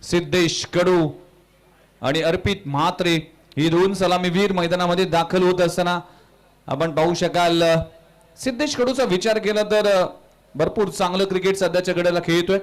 सिद्धेश कडू आणि अर्पित म्हात्रे ही दोन सलामीवीर मैदानामध्ये दाखल होत असताना आपण पाहू शकाल सिद्धेश कडूचा विचार केला तर भरपूर चांगलं क्रिकेट सध्याच्या घडीला खेळतोय.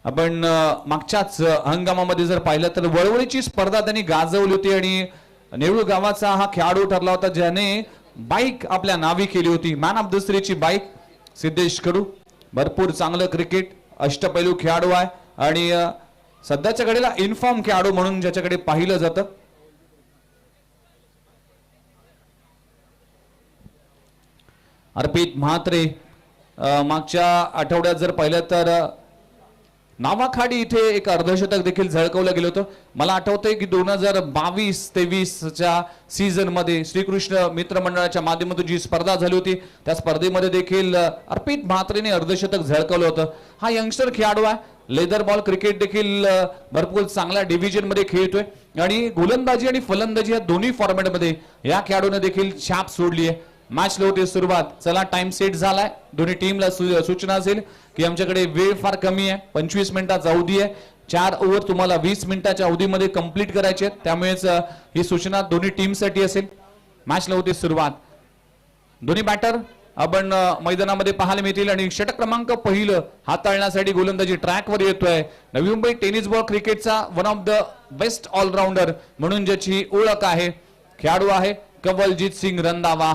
आपण मागच्याच हंगामामध्ये जर पाहिलं तर वळवळीची स्पर्धा त्यांनी गाजवली होती आणि नेरूळ गावाचा हा खेळाडू ठरला होता ज्याने बाईक आपल्या नावी केली होती. मॅन ऑफ द सीरीजची बाईक सिद्धेश कडू. भरपूर चांगलं क्रिकेट अष्टपैलू खेळाडू आहे आणि सध्याच्या घडीला इन्फॉर्म खेळाडू म्हणून ज्याच्याकडे पाहिलं जातं. अर्पित म्हात्रे मागच्या आठवड्यात जर पाहिलं तर नावाखाडी इथे एक अर्धशतक देखील झळकवलं गेलं होतं. मला आठवतंय की 2022-23च्या सीझन मध्ये श्रीकृष्ण मित्र मंडळाच्या माध्यमातून जी स्पर्धा झाली होती त्या स्पर्धेमध्ये देखील अर्पित म्हात्रेने अर्धशतक झळकवलं होतं. हा यंगस्टर खेळाडू आहे. लेदर बॉल क्रिकेट देखील भरपूर चांगल्या डिव्हिजन मध्ये खेळतोय आणि गोलंदाजी आणि फलंदाजी या दोन्ही फॉर्मॅटमध्ये या खेळाडूने देखील छाप सोडली आहे. मॅचला होती सुरुवात. चला टाइम सेट झालाय. दोन्ही टीमला सूचना असेल की आमच्याकडे वेळ फार कमी आहे. 25 मिनिटाचा अवधी आहे. 4 ओव्हर तुम्हाला 20 मिनिटाच्या अवधीमध्ये कंप्लीट करायचे आहेत. त्यामुळेच ही सूचना दोन्ही टीमसाठी असेल. मॅचला होती सुरुवात. दोन्ही बॅटर आपण मैदानामध्ये पाहायला मिळतील आणि षटक क्रमांक पहिलं हाताळण्यासाठी गोलंदाजी ट्रॅकवर येतोय. नवी मुंबई टेनिस बॉल क्रिकेटचा one of the best allrounder म्हणून ज्याची ओळख आहे खेळाडू आहे कवलजीत सिंग रंधावा.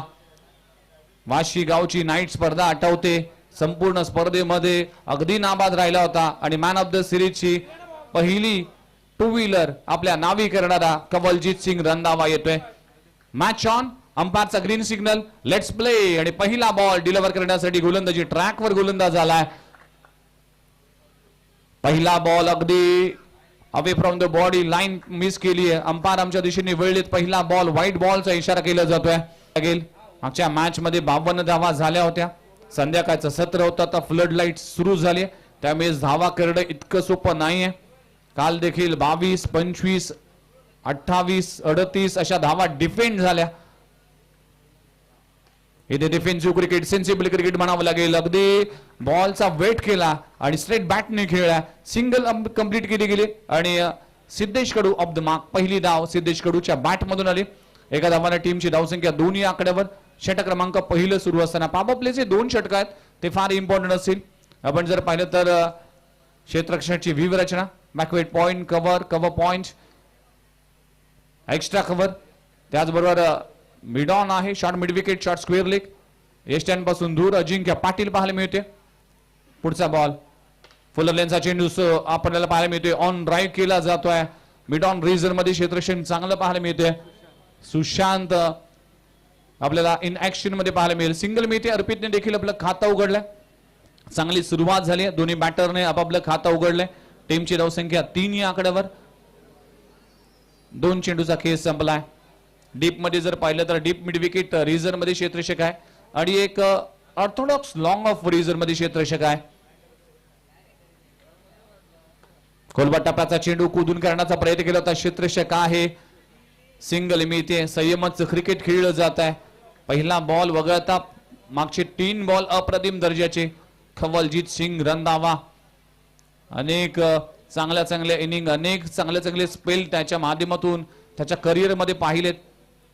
वाशी गावची नाईट स्पर्धा आठवते. संपूर्ण स्पर्धेमध्ये अगदी नाबाद राहिला होता आणि मॅन ऑफ द सिरीजची पहिली 2 व्हीलर आपल्या नावी करणारा कवलजीत सिंग रंधावा येतोय. Match on. अंपायरचा ग्रीन सिग्नल. Let's play. आणि पहिला बॉल डिलिव्हर करण्यासाठी गोलंदाजी ट्रॅकवर गोलंदाज आलाय. पहिला बॉल अगदी away from the body line miss केली आहे. अंपायर आमच्या दिशेने वळलेत. पहिला बॉल व्हाईट बॉलचा इशारा केला जातोय. मागच्या मॅच मध्ये 52 धावा झाल्या होत्या. संध्याकाळचं सत्र होतं. आता फ्लड लाईट सुरू झाली त्यामुळे धावा करणं इतकं सोपं नाहीये. काल देखील 22, 25, 28, 38 अशा धावा डिफेंड झाल्या. इथे डिफेन्सिव्ह क्रिकेट सेन्सिबल क्रिकेट म्हणावं लागेल. अगदी बॉलचा वेट केला आणि स्ट्रेट बॅटने खेळला. सिंगल कंप्लीट केली गेली आणि सिद्धेश कडू ऑफ द मार्क. पहिली धाव सिद्धेश कडूच्या बॅट मधून आली. एका धावाने टीमची धावसंख्या 2 या आकड्यावर. षटक क्रमांक पहिलं सुरू असताना पॉवर प्लेचे 2 षटक आहेत ते फार इम्पॉर्टंट असतील. आपण जर पाहिलं तर क्षेत्ररक्षणाची व्यूहरचना backward point cover cover point extra cover त्याचबरोबर मिड ऑन आहे. Short mid wicket short square leg. Stand पासून दूर अजिंक्य पाटील पाहायला मिळते. पुढचा बॉल फुलर लेनचा चेंडू आपल्याला पाहायला मिळतोय. ऑन ड्राईव्ह केला जातोय. मिड ऑन रिजन मध्ये क्षेत्ररक्षण चांगलं पाहायला मिळते. सुशांत आपल्याला इन ऍक्शन मध्ये पाहायला मिळेल. सिंगल मिळते. अर्पितने देखील आपलं खातं उघडलंय. चांगली सुरुवात झाली. दोन्ही बॅटरने आपापलं खातं उघडलंय. टीमची धावसंख्या 3 या आकड्यावर. 2 चेंडूचा खेळ संपलाय. डीप मध्ये जर पाहिलं तर डीप मिड विकेट रिझन मध्ये क्षेत्ररक्षक आहे आणि एक ऑर्थोडॉक्स लॉंग ऑफ रिझन मध्ये क्षेत्ररक्षक आहे. खोलबट टप्प्याचा चेंडू कुदून करण्याचा प्रयत्न केला होता. क्षेत्ररक्षक आहे. सिंगल मिळते. संयमच क्रिकेट खेळलं जात आहे. पहिला बॉल वगळता मागचे 3 बॉल अप्रतिम दर्जाचे. कवलजीत सिंग रंधावा अनेक चांगल्या इनिंग अनेक चांगले स्पेल त्याच्या माध्यमातून त्याच्या करिअर मध्ये पाहिलेत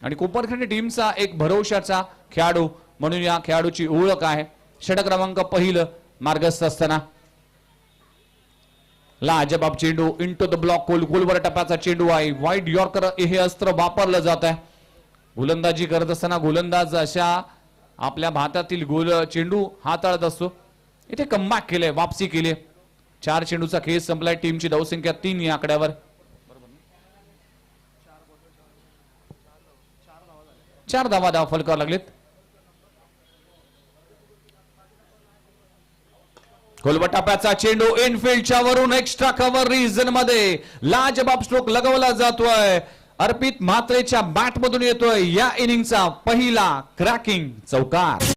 आणि कोपरखंड टीमचा एक भरोशाचा खेळाडू म्हणून या खेळाडूची ओळख आहे. षटक क्रमांक पहिलं मार्गस्थ असताना लाजबाब चेंडू इंटू द ब्लॉक. गोलवर टप्प्याचा चेंडू आहे. वाईड यॉर्कर हे अस्त्र वापरलं जात आहे. गोलंदाजी करत असताना गोलंदाज अशा आपल्या भातातील गोल चेंडू हाताळत असतो. इथे कमबॅक केले. वापसी केली. 4 चेंडूचा खेळ संपलाय. टीमची धावसंख्या 3 या आकड्यावर. 4 धावा फलकावर लागलेत. खोलबट टप्प्याचा चेंडू इनफिल्डच्या वरून एक्स्ट्रा कव्हर रिजन मध्ये लाजबाब स्ट्रोक लगवला जातोय. अर्पित म्हात्रेच्या बॅट मधून येतोय या इनिंगचा पहिला क्रॅकिंग चौकार.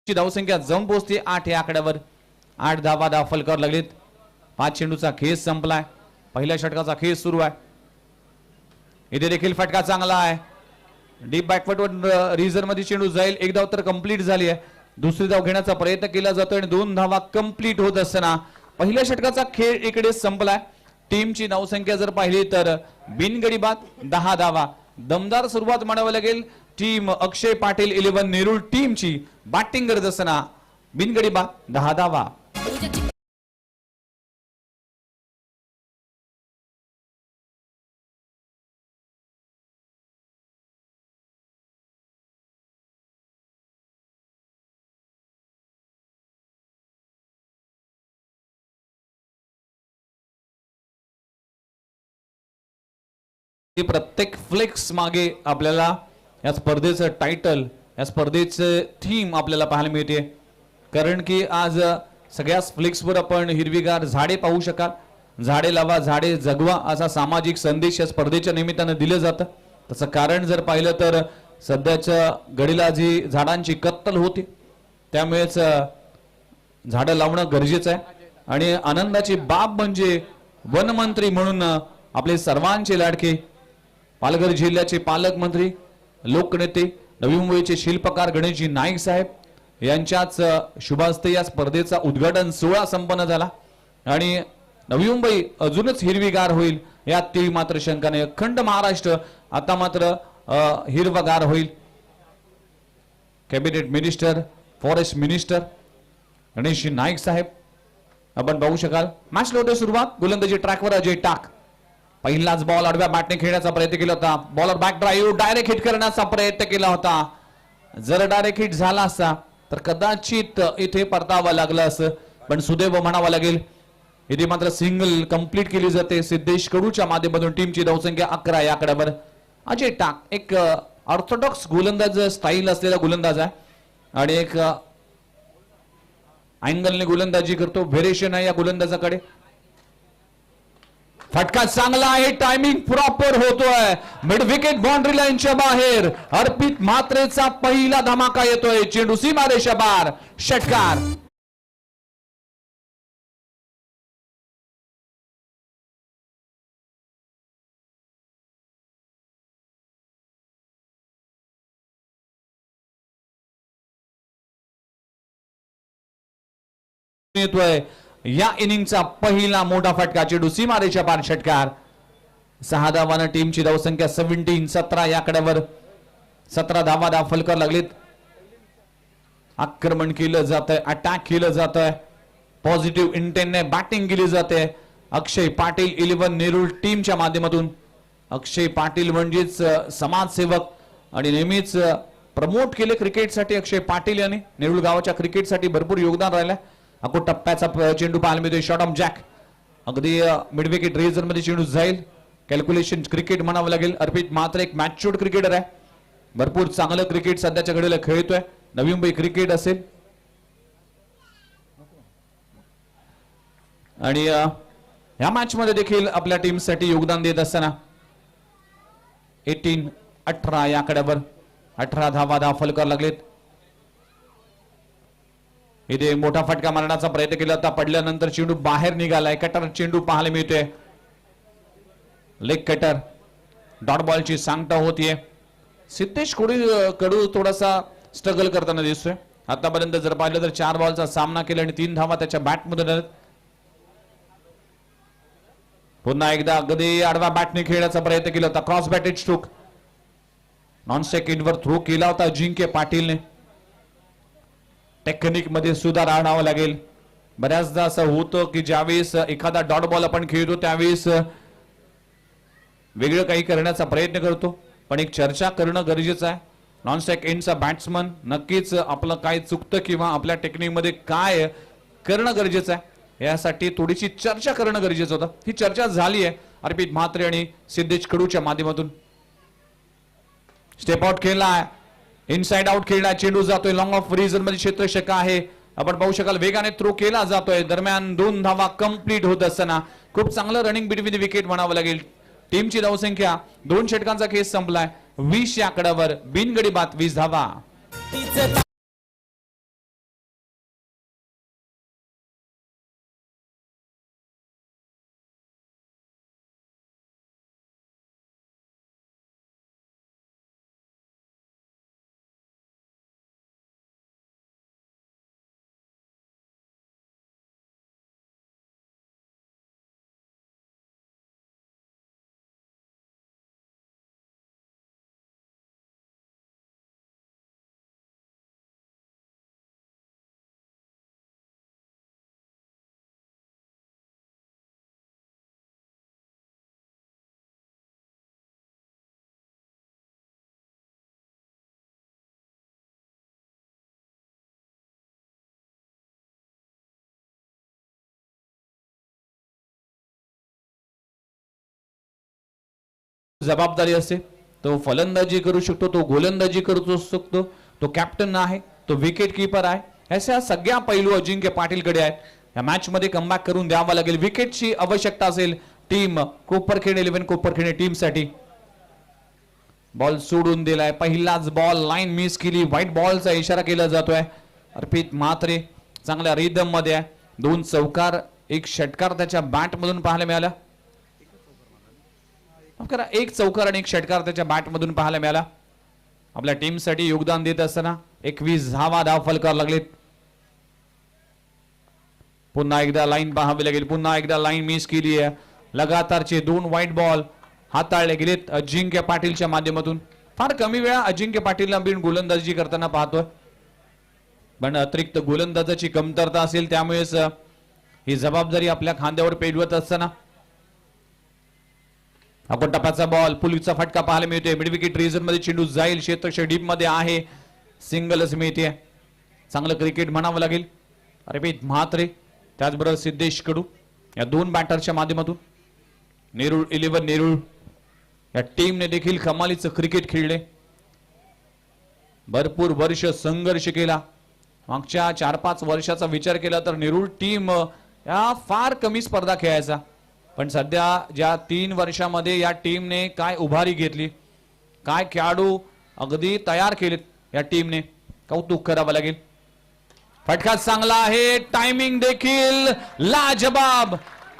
ची धावसंख्या जाऊन पोहोचते 8 या आकड्यावर. 8 धावा फलकावर लागलीत. 5 चेंडूचा खेळ संपलाय. पहिल्या षटकाचा खेळ सुरू आहे. इथे देखील फटका चांगला आहे. डीप बॅकवर्ड रिझन मध्ये चेंडू जाईल. एक धाव तर कंप्लीट झाली आहे. दुसरी धाव घेण्याचा प्रयत्न केला जातोय आणि 2 धावा कंप्लीट होत असताना पहिल्या षटकाचा खेळ इकडे संपलाय. टीमची धावसंख्या जर पाहिली तर बिनगडी बाद 10 धावा. दमदार सुरुवात म्हणावी लागेल टीम अक्षय पाटील 11 नेरूळ टीमची बॅटिंग करत असताना बिनगडी बाद 10 धावा. प्रत्येक फ्लेक्स मागे आपल्याला या स्पर्धेचं टायटल, या स्पर्धेचं थीम आपल्याला पाहायला मिळते. कारण की आज सगळ्याच फ्लेक्सवर आपण हिरवीगार झाडे पाहू शकाल. झाडे लावा, झाडे जगवा असा सामाजिक संदेश या स्पर्धेच्या निमित्तानं दिलं जातं. तसं कारण जर पाहिलं तर सध्याच्या घडीला जी झाडांची कत्तल होते त्यामुळेच झाडं लावणं गरजेचं आहे. आणि आनंदाची बाब म्हणजे वनमंत्री म्हणून आपले सर्वांचे लाडके पालघर जिल्ह्याचे पालकमंत्री, लोकनेते, नवी मुंबईचे शिल्पकार गणेशजी नाईक साहेब यांच्याच शुभहस्ते या स्पर्धेचा उद्घाटन सोहळा संपन्न झाला आणि नवी मुंबई अजूनच हिरवीगार होईल यात ती मात्र शंका नाही. अखंड महाराष्ट्र आता मात्र हिरवगार होईल. Cabinet minister, forest minister Ganeshji Naik साहेब आपण पाहू शकाल. मॅच लोटे सुरुवात. गोलंदाजी ट्रॅकवर अजय टाक. पहिलाच बॉल आडव्या बॅटने खेळण्याचा प्रयत्न केला होता. Bowler back drive direct hit करण्याचा प्रयत्न केला होता. जर डायरेक्ट हिट झाला असता तर कदाचित इथे परतावं लागलं असं, पण सुदैव म्हणावं लागेल. इथे मात्र सिंगल कंप्लीट केली जाते. सिद्धेश कडूच्या माध्यमातून टीमची धावसंख्या 11 या आकड्यावर. अजय टाक एक ऑर्थोडॉक्स गोलंदाज स्टाईल असलेला गोलंदाज आहे आणि एक अँगलने गोलंदाजी करतो. व्हेरिएशन आहे या गोलंदाजाकडे. फटका चांगला आहे. टायमिंग प्रॉपर होतोय. मिड विकेट बाउंड्री लाईनच्या बाहेर अर्पित म्हात्रेचा पहिला धमाका येतोय. चेंडू सीमारेषा बार. षटकार. येतोय या इनिंगचा पहिला मोठा फटका. चेंडू सीमारेषा पार. षटकार. 6 धावांना टीमची धावसंख्या 17 या आकड्यावर. 17 धावा फलकर लागलीत. आक्रमण केलं जात आहे. अटॅक केलं जात आहे. पॉझिटिव्ह इंटेंटने बॅटिंग केली जाते. अक्षय पाटील 11 नेरूळ टीमच्या माध्यमातून. अक्षय पाटील म्हणजेच समाजसेवक आणि नेहमीच प्रमोट केले क्रिकेटसाठी अक्षय पाटील यांनी. नेरूळ गावाच्या क्रिकेटसाठी भरपूर योगदान राहिलं. अको टप्प्याचा चेंडू पाहायला मिळतोय. Shot of jack. अगदी मिड विकेट रेझर मध्ये चेंडू जाईल. कॅल्क्युलेशन क्रिकेट म्हणावं लागेल. अर्पित मात्र एक मॅच्युअर्ड क्रिकेटर आहे. भरपूर चांगलं क्रिकेट सध्याच्या घडीला खेळतोय. नवी मुंबई क्रिकेट असेल आणि या मॅच मध्ये देखील आपल्या टीमसाठी योगदान देत असताना 18 या आकड्यावर 18 धावा फलकर लागलेत. इथे मोठा फटका मारण्याचा प्रयत्न केला होता. पडल्यानंतर चेंडू बाहेर निघालाय. कटर चेंडू पाहायला मिळतोय. Leg cutter. डॉट बॉलची सांगता होतीये. सिद्धेश कडू थोडासा स्ट्रगल करताना दिसतोय. आतापर्यंत जर पाहिलं तर 4 बॉलचा सामना केला आणि 3 धावा त्याच्या बॅटमधून आल्या. पुन्हा एकदा अगदी आडवा बॅटने खेळण्याचा प्रयत्न केला होता. Cross batted stroke. नॉन सेकंडवर थ्रो केला होता अजिंक्य पाटीलने. टेक्निक मध्ये सुधार आणावा लागेल. बऱ्याचदा असं होतं की ज्यावेळेस एखादा डॉट बॉल आपण खेळतो त्यावेळेस वेगळं काही करण्याचा प्रयत्न करतो, पण एक चर्चा करणं गरजेचं आहे. नॉन स्ट्राइक एंडचा बॅट्समन नक्कीच आपलं काय चुकतं किंवा आपल्या टेक्निक मध्ये काय करणं गरजेचं आहे यासाठी थोडीशी चर्चा करणं गरजेचं होतं. ही चर्चा झाली आहे अर्पित म्हात्रे आणि सिद्धेश कडूच्या माध्यमातून. स्टेप आउट खेळला आहे. इनसाइड आउट खेळला. चेंडू जातोय लॉंग ऑफ रिझन मध्ये क्षेत्ररक्षक आहे. आपण पाहू शकाल वेगाने थ्रो केला जातोय. दरम्यान 2 धावा कंप्लीट होत असताना खूप चांगलं रनिंग बिटवीन विकेट म्हणावं लागेल. टीमची धावसंख्या 2 षटकांचा खेळ संपलाय. 20 या आकड्यावर बिनगडी बाद 20 धावा. जबाबदारी असते. तो फलंदाजी करू शकतो, तो गोलंदाजी करू शकतो, तो कॅप्टन आहे, तो विकेट कीपर आहे. अशा सगळ्या पैलू अजिंक्य पाटीलकडे आहेत. या मॅच मध्ये कमबॅक करून द्यावा लागेल. विकेटची आवश्यकता असेल टीम कोपरखेड 11 कोपरखेड टीमसाठी. बॉल सोडून दिलाय. पहिलाच बॉल लाईन मिस केली. व्हाईट बॉलचा इशारा केला जातोय. अर्पित म्हात्रे चांगल्या रिदम मध्ये आहे. 2 चौकार 1 षटकार त्याच्या बॅट मधून पाहायला मिळाला. एक चौकार आणि 1 षटकार त्याच्या बॅट मधून पाहायला मिळाला. आपल्या टीमसाठी योगदान देत असताना 21 धाव फलकार लागलेत. पुन्हा एकदा लाईन पाहावी लागेल. पुन्हा एकदा लाईन मिस केली आहे. लगातारचे 2 व्हाईट बॉल हाताळले गेलेत अजिंक्य पाटीलच्या माध्यमातून. फार कमी वेळा अजिंक्य पाटीलला बिन गोलंदाजी करताना पाहतोय, पण अतिरिक्त गोलंदाजाची कमतरता असेल त्यामुळेच ही जबाबदारी आपल्या खांद्यावर पेलवत असताना आपण टप्प्याचा बॉल पुलीचा फटका पाहायला मिळतोय. मिड विकेट रिजन मध्ये चेंडू जाईल. क्षेत्ररक्षक डीप मध्ये आहे. सिंगलच मिळते. चांगलं क्रिकेट म्हणावं लागेल. अर्पित म्हात्रे त्याचबरोबर सिद्धेश कडू या 2 बॅटरच्या माध्यमातून नेरूळ 11 नेरूळ या टीमने देखील कमालीचं क्रिकेट खेळले. भरपूर वर्ष संघर्ष केला. मागच्या 4-5 वर्षाचा विचार केला तर नेरूळ टीम या फार कमी स्पर्धा खेळायचा, पण सध्या ज्या 3 वर्षामध्ये या टीमने काय उभारी घेतली, काय खेळाडू अगदी तयार केलेत या टीमने, कौतुक करावं लागेल. फटका चांगला आहे. टायमिंग देखील लाजबाब.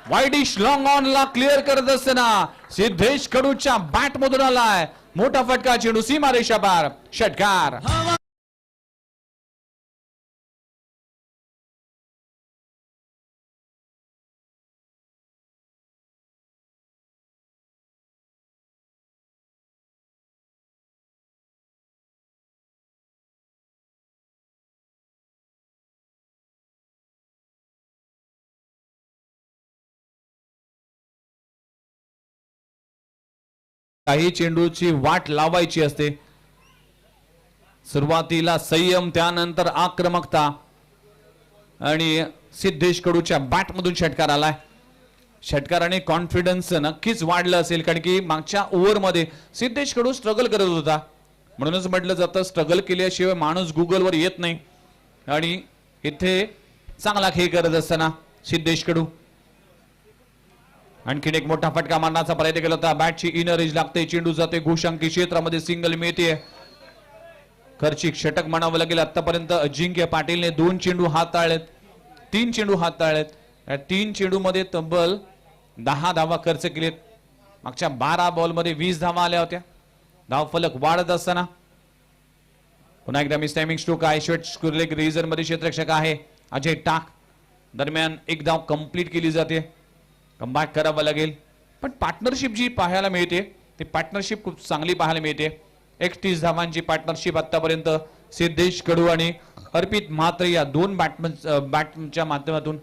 वाईडिश लॉंग ऑन ला क्लिअर करत असताना सिद्धेश कडूच्या बॅट मधून आलाय मोठा फटका. चेंडू सीमारेषा पार. षटकार. काही चेंडूची वाट लावायची असते. सुरुवातीला संयम, त्यानंतर आक्रमकता, आणि सिद्धेश कडूच्या बॅट मधून षटकार आलाय. षटकाराने कॉन्फिडन्स नक्कीच वाढलं असेल, कारण की मागच्या ओव्हर मध्ये सिद्धेश कडू स्ट्रगल करत होता. म्हणूनच म्हटलं जातं स्ट्रगल केल्याशिवाय माणूस गुगल वर येत नाही. आणि इथे चांगला खेळ करत असताना सिद्धेश कडू आणखीन एक मोठा फटका मारण्याचा प्रयत्न केला होता. बॅटची इनर एज लागते. चेंडू जाते घोषांकी क्षेत्रामध्ये. सिंगल मिळते. खर्चिक षटक म्हणावं लागेल. आतापर्यंत अजिंक्य पाटीलने 2 चेंडू हाताळलेत. 3 चेंडू हाताळलेत. या 3 चेंडू मध्ये तब्बल 10 धावा खर्च केलेत. मागच्या 12 बॉल मध्ये 20 धावा आल्या होत्या. धाव फलक वाढत असताना पुन्हा एकदा मिस टायमिंग स्ट्रोक आहे. षटक रिझन मध्ये क्षेत्ररक्षक आहे अजय टाक. दरम्यान 1 धाव कंप्लीट केली जाते. कमबॅक करावं लागेल, पण पार्टनरशिप जी पाहायला मिळते ती पार्टनरशिप खूप चांगली पाहायला मिळते. 31 धावांची पार्टनरशिप आतापर्यंत सिद्धेश कडू आणि अर्पित म्हात्रे या 2 बॅटच्या माध्यमातून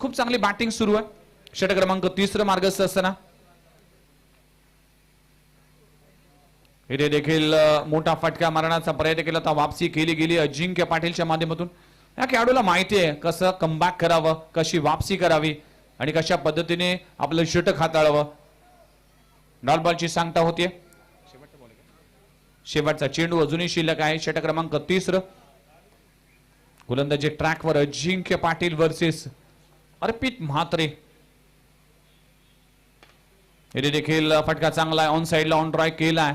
खूप चांगली बॅटिंग सुरू आहे. षटक क्रमांक 3 मार्गस्थ असताना इथे देखील मोठा फटका मारण्याचा प्रयत्न केला होता. वापसी केली गेली अजिंक्य पाटीलच्या माध्यमातून. या खेळाडूला माहिती आहे कसं कमबॅक करावं, कशी वापसी करावी आणि कशा पद्धतीने आपलं षटक हाताळावं. डॉट बॉलची सांगता होतीये. शेवटचा चेंडू अजूनही शिल्लक आहे. षटक क्रमांक 3. गोलंदाजी ट्रॅकवर अजिंक्य पाटील वर्सेस अर्पित म्हात्रे. इथे देखील फटका चांगला आहे. ऑन साइडला ऑन ड्राय केलाय.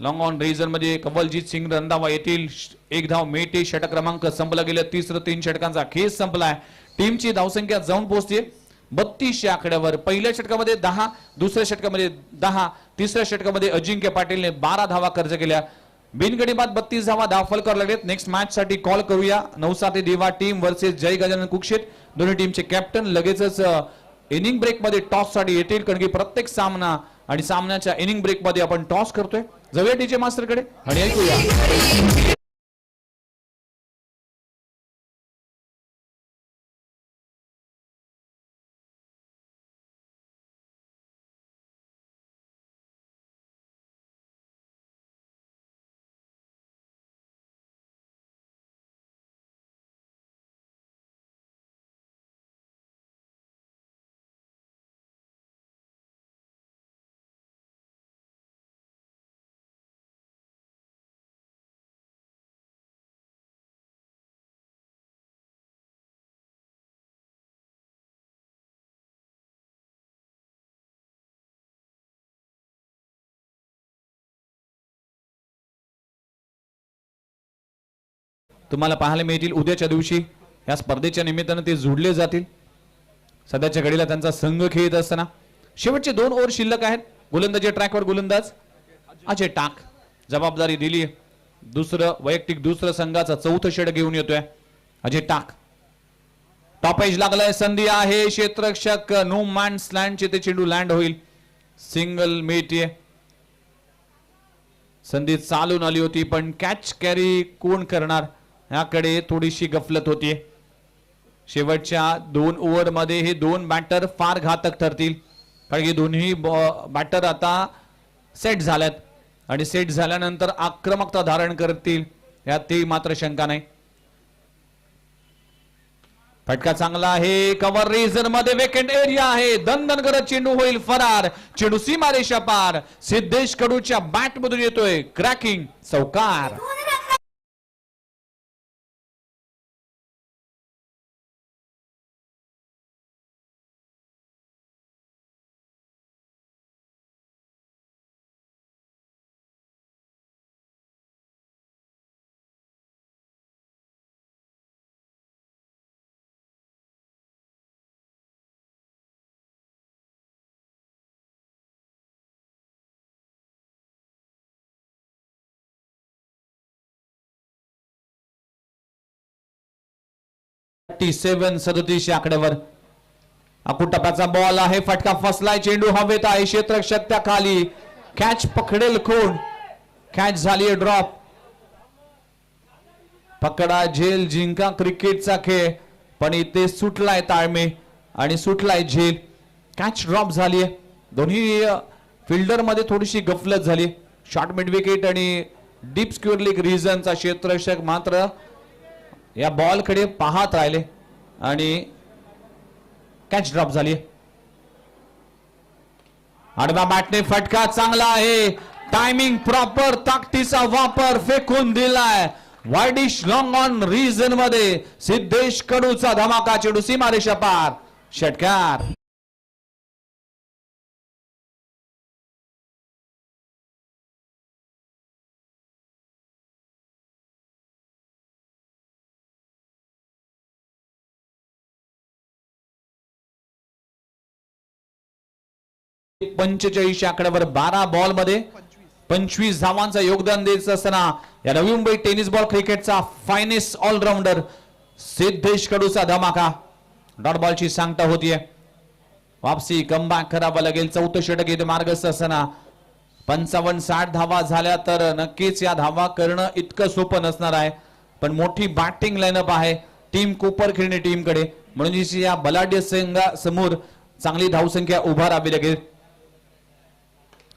लॉंग ऑन रिझन मध्ये कवलजीत सिंग रंधावा येतील. 1 धाव मिळते. षटक क्रमांक संपला गेला. 3 षटकांचा खेळ संपलाय. टीमची धावसंख्या जाऊन पोहोचते 32 या आकड्यावर. पहिल्या षटकामध्ये 10, दुसऱ्या षटकामध्ये 10, तिसऱ्या षटकामध्ये अजिंक्य पाटीलने 12 धावा खर्च केल्या. बिनगडी बाद 32 धावा फलकार लागलेत. नेक्स्ट मॅच साठी कॉल करूया. नवसाते देवा टीम वर्सेस जय गजानन कुक्षेत. दोन्ही टीमचे कॅप्टन लगेचच इनिंग ब्रेक मध्ये टॉस साठी येतील, कारण की प्रत्येक सामना आणि सामन्याच्या इनिंग ब्रेक मध्ये आपण टॉस करतोय. जाऊया डीजे मास्टर कडे आणि ऐकूया. तुम्हाला पाहायला मिळतील उद्याच्या दिवशी या स्पर्धेच्या निमित्तानं ते जोडले जातील. सध्याच्या घडीला त्यांचा संघ खेळत असताना शेवटचे 2 ओव्हर शिल्लक आहेत. गोलंदाजी ट्रॅकवर गोलंदाज अजय टाक जबाबदारी दिली. वैयक्तिक दुसरं संघाचा चौथं षटक घेऊन येतोय अजय टाक. टॉप एज लागलाय, संधी आहे, क्षेत्ररक्षक नो मॅन्स लँडचे ते चेंडू लँड होईल. सिंगल मिळते. संधी चालून आली होती पण कॅच कॅरी कोण करणार याकडे थोडीशी गफलत होती. शेवटच्या 2 ओव्हर मध्ये हे 2 बॅटर फार घातक ठरतील कारण की दोन्ही बॅटर आता सेट झाल्यात आणि सेट झाल्यानंतर आक्रमकता धारण करतील यात ते मात्र शंका नाही. फटका चांगला आहे, कव्हर रीजन मध्ये वेकेंट एरिया आहे, दणदण करत चेंडू होईल फरार. चेंडू सीमारेषा पार. सिद्धेश कडूच्या बॅट मधून येतोय क्रॅकिंग चौकार. (37-37) आकड्यावर टप्प्याचा बॉल आहे. फटका फसलाय, चेंडू हवेत आहे, क्षेत्ररक्षक त्या खाली. कॅच पकडेल कोण? कॅच झाली ड्रॉप. पकडा झेल जिंका क्रिकेटचा खेळ पण इथे सुटलाय ताळमे आणि सुटलाय झेल. कॅच ड्रॉप झाली. दोन्ही फिल्डर मध्ये थोडीशी गफलत झाली. शॉर्ट मिड विकेट आणि डीप स्क्वेअर लेग रिजनचा क्षेत्ररक्षक मात्र या बॉल कडे पाहत राहिले आणि कॅच ड्रॉप झाली. आडव्या बॅटने फटका चांगला आहे, टायमिंग प्रॉपर, ताकदीचा वापर, फेकून दिलाय वाईडिश लॉंग ऑन रिजन मध्ये. सिद्धेश कडूचा धमाका, चेंडू सीमारेषा पार, षटकार. (45) आकड्यावर 12 बॉल मध्ये 25 धावांचं योगदान देत असताना या नवी मुंबई टेनिस बॉल क्रिकेटचा फायनेस्ट ऑलराऊंडर सिद्धेश कडूचा धमाका. डॉट बॉलची सांगता होतीये. वापसी कमबॅक करावं लागेल. चौथं षटक येथे मार्गस्थ असताना 55-60 धावा झाल्या तर नक्कीच या धावा करणं इतकं सोपं नसणार आहे पण मोठी बॅटिंग लाईनअप आहे टीम कोपरखिरणे टीमकडे म्हणून या बलाढ्य संघासमोर चांगली धावसंख्या उभारावी लागेल.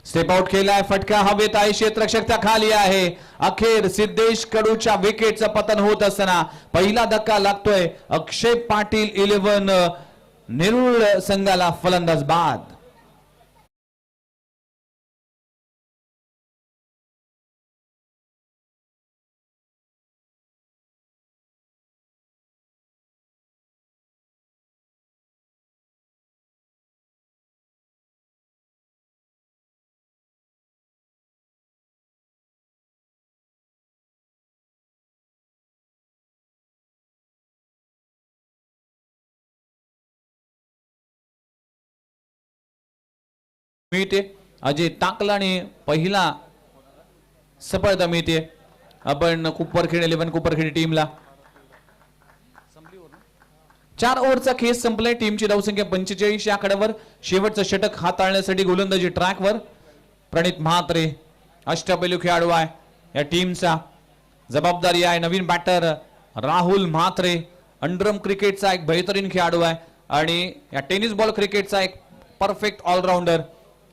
स्टेप आउट केलाय, फटका हवेत आहे, क्षेत्ररक्षक त्या खाली आहे. अखेर सिद्धेश कडूच्या विकेटचं पतन होत असताना पहिला धक्का लागतोय. अक्षय पाटील 11 नेरुळ संघाला फलंदाज बाद. मिळते अजय टाकला आणि पहिला सफलता मिळते. आपण कोपरखिरणे 11 कोपरखिरणे टीमला 4 ओव्हरचा खेळ संपलाय. टीमची धावसंख्या 45 या आकड्यावर. शेवटचं षटक हाताळण्यासाठी गोलंदाजी ट्रॅकवर प्रणित म्हात्रे अष्टपैलू खेळाडू आहे या टीमचा. जबाबदारी आहे नवीन बॅटर राहुल म्हात्रे. अंडरम क्रिकेटचा एक बेहतरीन खेळाडू आहे आणि या टेनिस बॉल क्रिकेटचा एक परफेक्ट ऑलराऊंडर.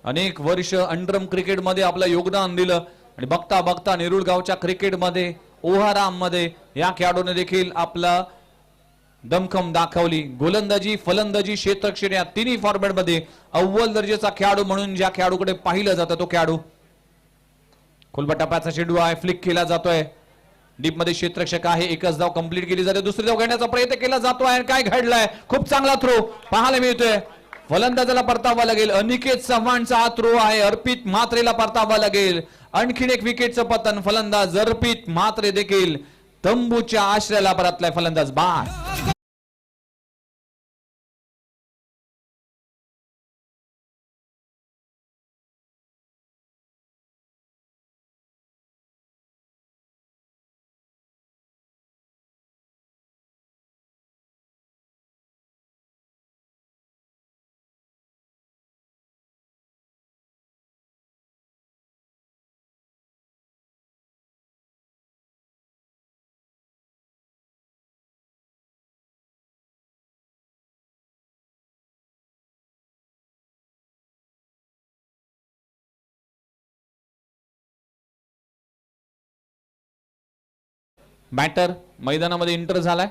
अनेक वर्ष अंडरम क्रिकेट मध्ये आपलं योगदान दिलं आणि बघता बघता नेरुळ गावच्या क्रिकेट मध्ये ओहाराम मध्ये या खेळाडूने देखील आपला दमखम दाखवली. गोलंदाजी फलंदाजी क्षेत्ररक्षण या तिन्ही फॉर्मॅट मध्ये अव्वल दर्जाचा खेळाडू म्हणून ज्या खेळाडूकडे पाहिलं जातं तो खेळाडू. खोलबट टप्प्याचा चेंडू आहे, फ्लिक केला जातोय. डीप मध्ये क्षेत्ररक्षक आहे, एकच धाव कंप्लीट केली जाते. दुसरी धाव घेण्याचा प्रयत्न केला जातोय. काय घडलंय? खूप चांगला थ्रो पाहायला मिळतोय. फलंदाजाला परतावा लागेल. अनिकेत चव्हाणचा हा थ्रो आहे. अर्पित म्हात्रेला परतावा लागेल. आणखीन एक विकेटचं पतन. फलंदाज अर्पित म्हात्रे देखील तंबूच्या आश्रयाला परतलाय फलंदाज बाद. बॅटर मैदानामध्ये एंटर झालाय.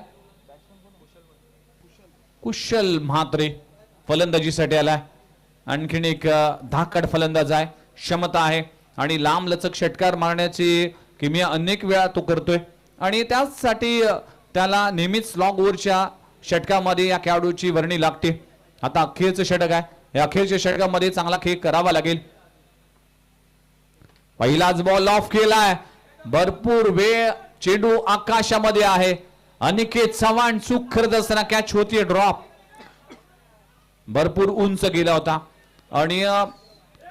कुशल म्हात्रे फलंदाजीसाठी आलाय. आणखीन एक धाकड फलंदाज आहे, क्षमता आहे आणि लांब लचक षटकार मारण्याची किमया अनेक वेळा तो करतोय आणि त्यासाठी त्याला नेहमीच लॉग ओव्हरच्या षटकामध्ये या खेळाडूची वर्णी लागते. आता अखेरचं षटक आहे, या अखेरच्या षटकामध्ये चांगला खेळ करावा लागेल. पहिलाच बॉल ऑफ केलाय. भरपूर वेळ चेंडू आकाशामध्ये आहे. अनिकेत चव्हाण चूक करत असताना कॅच होतीये ड्रॉप. भरपूर उंच गेला होता आणि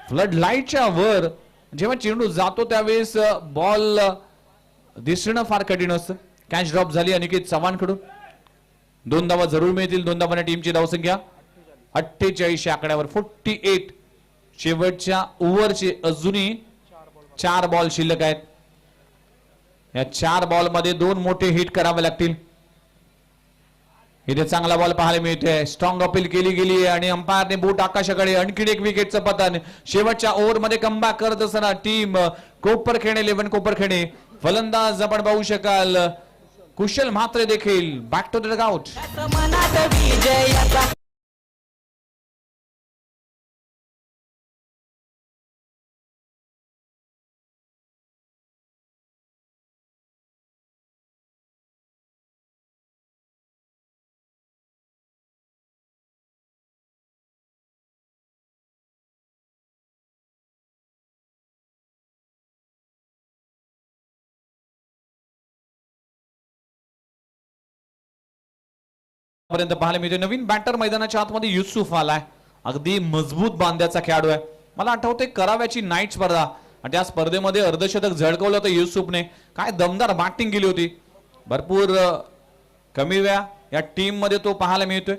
फ्लड लाईटच्या वर जेव्हा चेंडू जातो त्यावेळेस बॉल दिसणं फार कठीण असतं. कॅच ड्रॉप झाली अनिकेत चव्हाण कडून. 2 धावा जरूर मिळतील. 2 धावांना टीमची धावसंख्या 48 आकड्यावर 48. शेवटच्या ओव्हरचे अजूनही 4 बॉल शिल्लक आहेत. या 4 बॉल मध्ये 2 मोठे हिट करावे लागतील. इथे चांगला बॉल पाहायला मिळतोय. स्ट्रॉंग अपील केली गेली आणि अंपायरने बूट आकाशाकडे. आणखीन एक विकेटचं पतन. शेवटच्या ओव्हर मध्ये कमबॅक करत असताना टीम कोपरखेडे 11 कोपरखेडे फलंदाज आपण पाहू शकाल. कुशल म्हात्रे देखील बॅक टू द डगआउट. पर्यंत पाहायला मिळते. नवीन बॅटर मैदानाच्या आतमध्ये युसुफ आलाय. अगदी मजबूत बांध्याचा खेळाडू आहे. मला आठवते कराव्याची नाईट स्पर्धा आणि त्या स्पर्धेमध्ये अर्धशतक झळकवलं होतं युसुफने. काय दमदार बॅटिंग केली होती. भरपूर कमी वेळा या टीम मध्ये तो पाहायला मिळतोय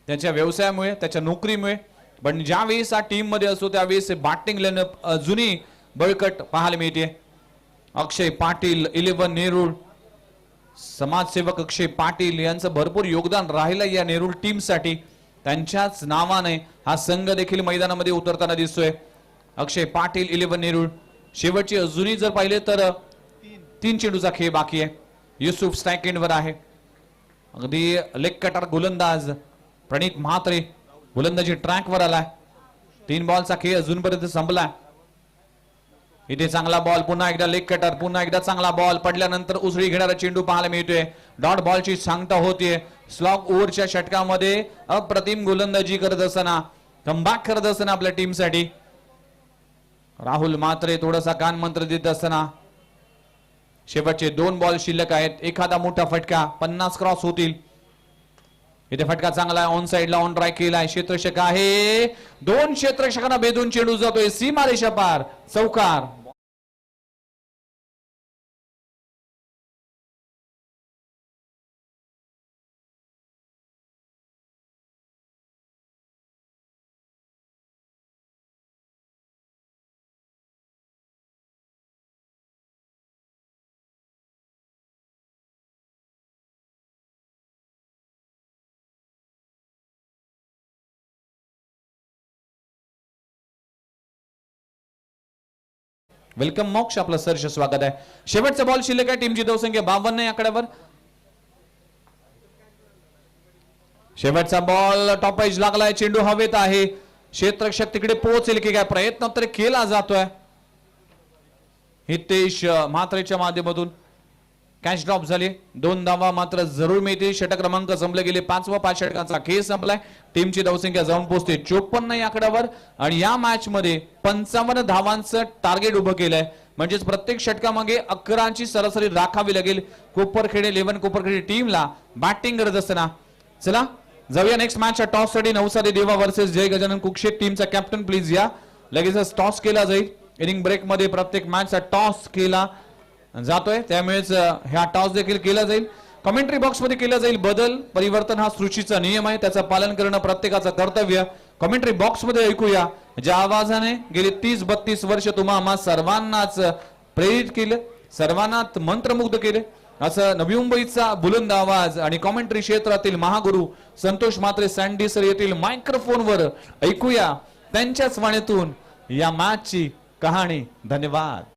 त्याच्या व्यवसायामुळे, त्याच्या नोकरीमुळे. पण ज्यावेळेस हा टीम मध्ये असतो त्यावेळेस बॅटिंग लाईनअप अजूनही बळकट पाहायला मिळते. अक्षय पाटील 11 नेरूळ समाजसेवक अक्षय पाटील यांचं भरपूर योगदान राहिलं या नेरूळ टीम साठी. त्यांच्याच नावाने हा संघ देखील मैदानामध्ये उतरताना दिसतोय. अक्षय पाटील 11 नेरूळ. शेवटची अजूनही जर पाहिले तर 3 चेंडूचा खेळ बाकी आहे. युसुफ स्ट्राईक एंडवर आहे. अगदी लेग कटर गोलंदाज प्रणित म्हात्रे गोलंदाजी ट्रॅकवर आलाय. 3 बॉलचा खेळ अजूनपर्यंत संपलाय. इथे चांगला बॉल, पुन्हा एकदा लेग कटर, पुन्हा एकदा चांगला बॉल पडल्यानंतर उसळी घेणारा चेंडू पाहायला मिळतोय. डॉट बॉलची सांगता होतीये. स्लॉग ओव्हरच्या षटकामध्ये अप्रतिम गोलंदाजी करत असताना, कमबॅक करत असताना आपल्या टीमसाठी राहुल म्हात्रे थोडासा कान मंत्र देत असताना. शेवटचे 2 बॉल शिल्लक आहेत. एखादा मोठा फटका 50 क्रॉस होतील. इथे फटका चांगला आहे. ऑन साइडला ऑन ड्राईव्ह केलाय. क्षेत्ररक्षक आहे. 2 क्षेत्ररक्षकांना बेधून चेंडू जातोय सीमारेषा पार. चौकार. वेलकम मोक्ष, आपलं सहर्ष स्वागत आहे. शेवटचा बॉल शिल्लक आहे. टीमची धावसंख्या 52 या आकड्यावर. शेवटचा बॉल टॉप एज लागलाय. चेंडू हवेत आहे. क्षेत्ररक्षक तिकडे पोहोचेल की काय प्रयत्न तर केला जातोय. हितेश म्हात्रेच्या माध्यमातून कॅच ड्रॉप झाली. 2 धावा मात्र जरूर मिळतील. षटक क्रमांक संपले गेले. 5 षटकांचा खेळ संपलाय. टीमची धावसंख्या जाऊन पोहोचते 54 या आकड्यावर आणि या मॅच मध्ये 55 धावांचं टार्गेट उभं केलंय. म्हणजेच प्रत्येक षटकामागे 11ची सरासरी राखावी लागेल कोपरखेडे 11 कोपरखेडे टीमला बॅटिंग करत असताना. चला जाऊया नेक्स्ट मॅच टॉस साठी नवसारी देवा वर्सेस जय गजानन कुकशेट. टीमचा कॅप्टन प्लीज या. लगेचच टॉस केला जाईल. इनिंग ब्रेक मध्ये प्रत्येक मॅचचा टॉस केला जातोय, त्यामुळेच ह्या टॉस देखील केला जाईल. कमेंट्री बॉक्स मध्ये केला जाईल बदल परिवर्तन हा सृष्टीचा नियम आहे, त्याचं पालन करणं प्रत्येकाचं कर्तव्य. कमेंट्री बॉक्स मध्ये ऐकूया ज्या आवाजाने गेली 30-32 वर्ष तुम्हा आम्हा सर्वांनाच प्रेरित केलं, सर्वांनाच मंत्रमुग्ध केले असं नवी मुंबईचा बुलंद आवाज आणि कॉमेंट्री क्षेत्रातील महागुरु संतोष म्हात्रे सँडी सर येथील मायक्रोफोनवर ऐकूया त्यांच्याच वाणीतून या मॅचची कहाणी. धन्यवाद.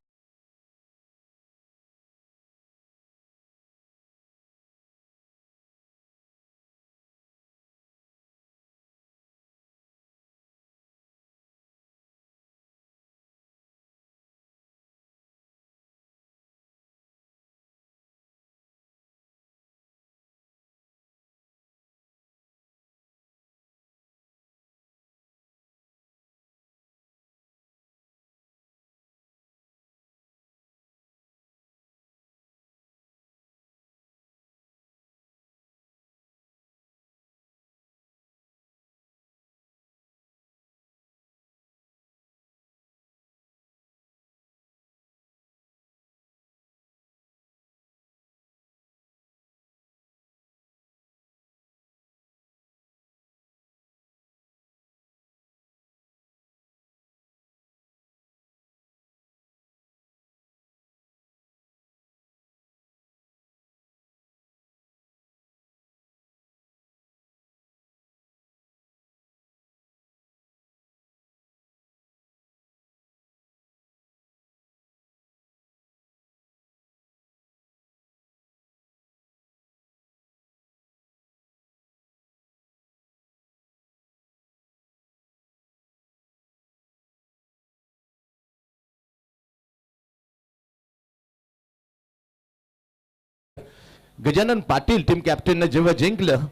गजानन पाटील टीम कॅप्टनने जेव्हा जिंकलं,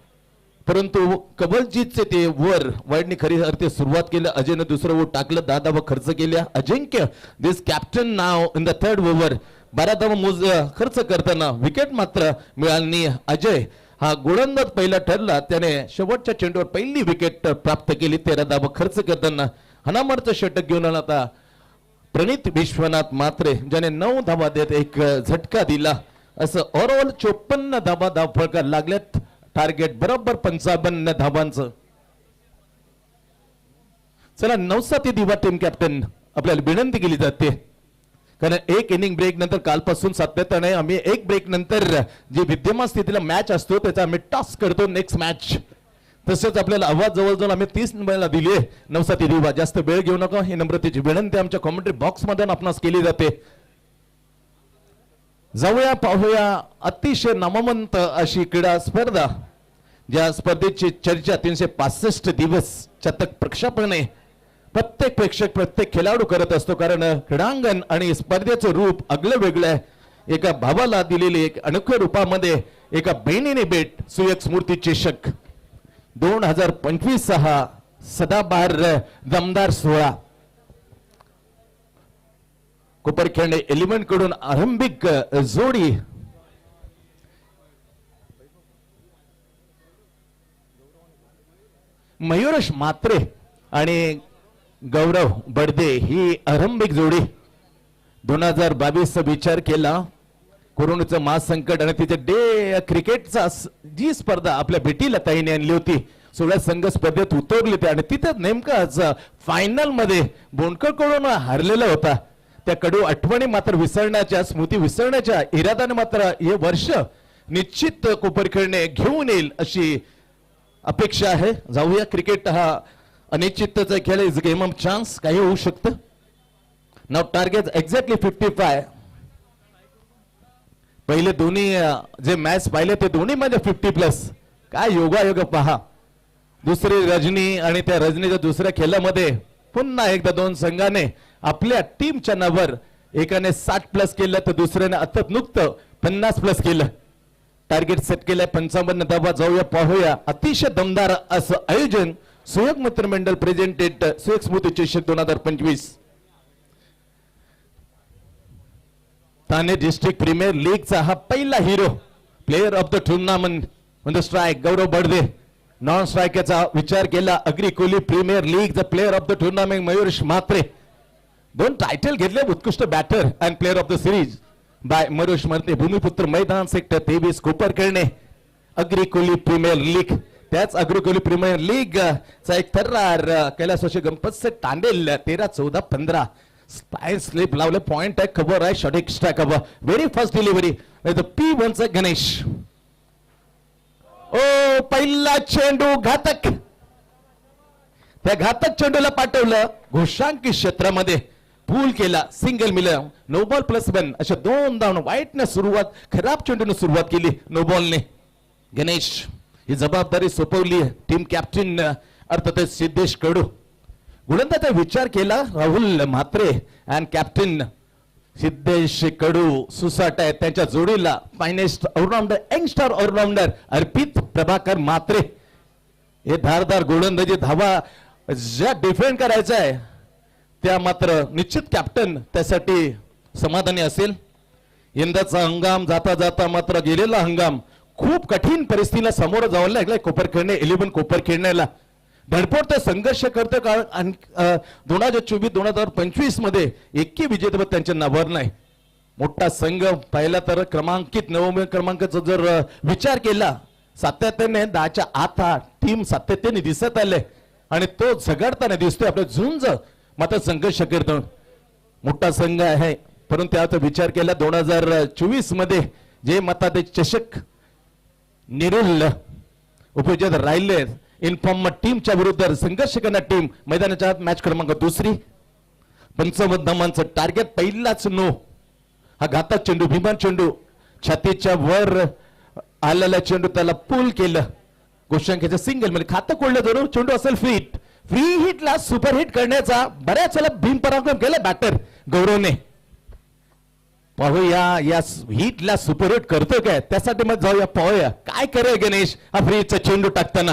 परंतु कबलजीतचे ते वर वाईडनी खरी अर्थे सुरुवात केलं. अजयने दुसरं ओव्हर टाकलं, 10 धावा खर्च केल्या. Ajinkya this captain now in the third over 12 धावा खर्च करताना विकेट मात्र मिळाली. अजय हा गोलंदाज पहिला ठरला, त्याने शेवटच्या चेंडूवर पहिली विकेट प्राप्त केली. 13 धावा खर्च करताना हनामारचं षटक घेऊन आला होता प्रणित विश्वनाथ म्हात्रे, ज्याने 9 धावा देत एक झटका दिला. असं ओव्हरऑल 54 धावा धावफलकात लागल्यात. टार्गेट बरोबर 55 धावांचं. चला नवसाती दिवा टीम कॅप्टन आपल्याला विनंती केली जाते, कारण एक इनिंग ब्रेक नंतर कालपासून सातत्याने आम्ही एक ब्रेक नंतर जी विद्यमान स्थितीला मॅच असतो त्याचा आम्ही टॉस करतो नेक्स्ट मॅच. तसंच आपल्याला आवाज जवळजवळ आम्ही 30 नंबरला दिली आहे. नवसाती दिवा जास्त वेळ घेऊ नका ही नम्रतेची विनंती आमच्या कॉमेंट्री बॉक्स मध्ये आपणास केली जाते. जाऊया पाहूया अतिशय नामवंत अशी क्रीडा स्पर्धा, ज्या स्पर्धेची चर्चा 365 दिवस चतक प्रक्षेपणे प्रत्येक प्रेक्षक प्रत्येक खेळाडू करत असतो, कारण क्रीडांगण आणि स्पर्धेचं रूप आगळं वेगळं आहे. एका भावाला दिलेली एक अनोख्या रूपामध्ये एका बहिणीने भेट सुयक स्मृती चषक 2025 हा सदाबहार दमदार सोहळा कोपरखेडे एलिमेंट कडून आरंभिक जोडी मयूरेश म्हात्रे आणि गौरव बडदे ही आरंभिक जोडी. 2022 विचार केला, कोरोनाचं महासंकट आणि तिचे डे क्रिकेटचा जी स्पर्धा आपल्या भेटीला ताईने आणली होती, 16 संघ स्पर्धेत उतरले ते आणि तिथं नेमकाच फायनल मध्ये बोंडकर कडून हारलेला होता. त्या कडू आठवणी मात्र विसरण्याच्या स्मृती विसरण्याच्या इराद्याने मात्र हे वर्ष निश्चित कोपरखेडने घेऊन येईल अशी अपेक्षा आहे. जाऊया, क्रिकेट हा अनिश्चिततेचा खेळ, इज गेम ऑफ चान्स, काही होऊ शकतं. नाव टार्गेट एक्झॅक्टली 55. पहिले दोन्ही जे मॅच पाहिले ते दोन्ही मध्ये 50+. काय योगायोग पहा. दुसरी रजनी आणि त्या रजनीच्या दुसऱ्या खेळामध्ये पुन्हा एकदा दोन संघाने आपल्या टीमच्या नावावर एकाने 60+ केलं तर दुसऱ्याने आता नुकतं 50+ केलं. टार्गेट सेट केलंय 55 धावा. जाऊया पाहूया, अतिशय दमदार असं आयोजन सुयोग मित्र मंडळ प्रेझेंटेड सुयोग स्मृती चषक 2025. ठाणे डिस्ट्रिक्ट प्रीमियर लीगचा हा पहिला hero player of the tournament on the strike Gaurav Badade. Non स्ट्रायकरचा विचार केला Agri Kohli premier league the player of the tournament Mayuresh Mhatre. 2 title घेतले उत्कृष्ट batter and player of the series by Mayuresh Mhatre. Bhumiputra मैदान sector 23 Koparkhairane Agri Kohli premier league. त्याच अग्री कोहली प्रीमियर लीग चा एक थर्रार कैलास गणपत से तांडेल 13 14 15 स्पाइन स्लिप लावले. पॉइंट आहे खबर आहे shot extra cover. Very first delivery P1 चा गणेश. ओ पहिला चेंडू घातक. त्या घातक चेंडूला पाठवलं घोषांकी क्षेत्रामध्ये पूल केला. सिंगल मिळाला. नो बॉल +1 अशा 2 धावून वाईटने सुरुवात खराब चेंडूने सुरुवात केली नो बॉलने. गणेश ही जबाबदारी सोपवली टीम कॅप्टन अर्थातच सिद्धेश कडू. गोलंदाजा विचार केला राहुल म्हात्रे अँड कॅप्टन सिद्धेश कडू सुसाट आहे त्यांच्या जोडीला फायनेस्ट ऑलराऊंडर यंगस्टर ऑलराऊंडर अर्पित प्रभाकर म्हात्रे. हे धारदार गोलंदाजी धावा ज्या डिफेंड करायचा आहे त्या मात्र निश्चित कॅप्टन त्यासाठी समाधानी असेल. यंदाचा हंगाम जाता जाता मात्र गेलेला हंगाम खूप कठीण परिस्थितीला समोर जावं लागलाय कोपर खेळणे 11 कोपर खेळण्याला. धडपडते संघर्ष करते कारण 2024-2025 मध्ये एकही विजेतेपद त्यांच्या नावावर नाही. मोठा संघ पहिला तर क्रमांकित 9व्या क्रमांकाचा जर विचार केला सातत्याने 10च्या आत टीम सातत्याने दिसत आले आणि तो झगडताना दिसतोय. आपलं झुंज मात्र संघर्ष करतो. मोठा संघ आहे परंतु त्याचा विचार केला 2024 मध्ये जे मताधिक चषक निरुल उपविजेत राहिले इन्फॉर्म टीमच्या विरुद्ध संघर्ष करणारी टीम मैदानाच्या मॅच क्रमांक 2. 55 धावांचं टार्गेट पहिलाच नो. हा घातक चेंडू भीमान चेंडू छातीच्या वर आलेला चेंडू त्याला पूल केलं. गोष्टांकीचं सिंगल म्हणजे खातं कोळलं जरूर चेंडू असेल फिट. फ्री हिटला सुपर हिट करण्याचा बऱ्याच वेळा भीमपराक्रम केला बॅटर गौरवने. पाहूया या हिटला सुपर हिट करतो काय त्यासाठी मग जाऊया पाहूया काय करे गणेश हा फ्रीचा चेंडू टाकताना.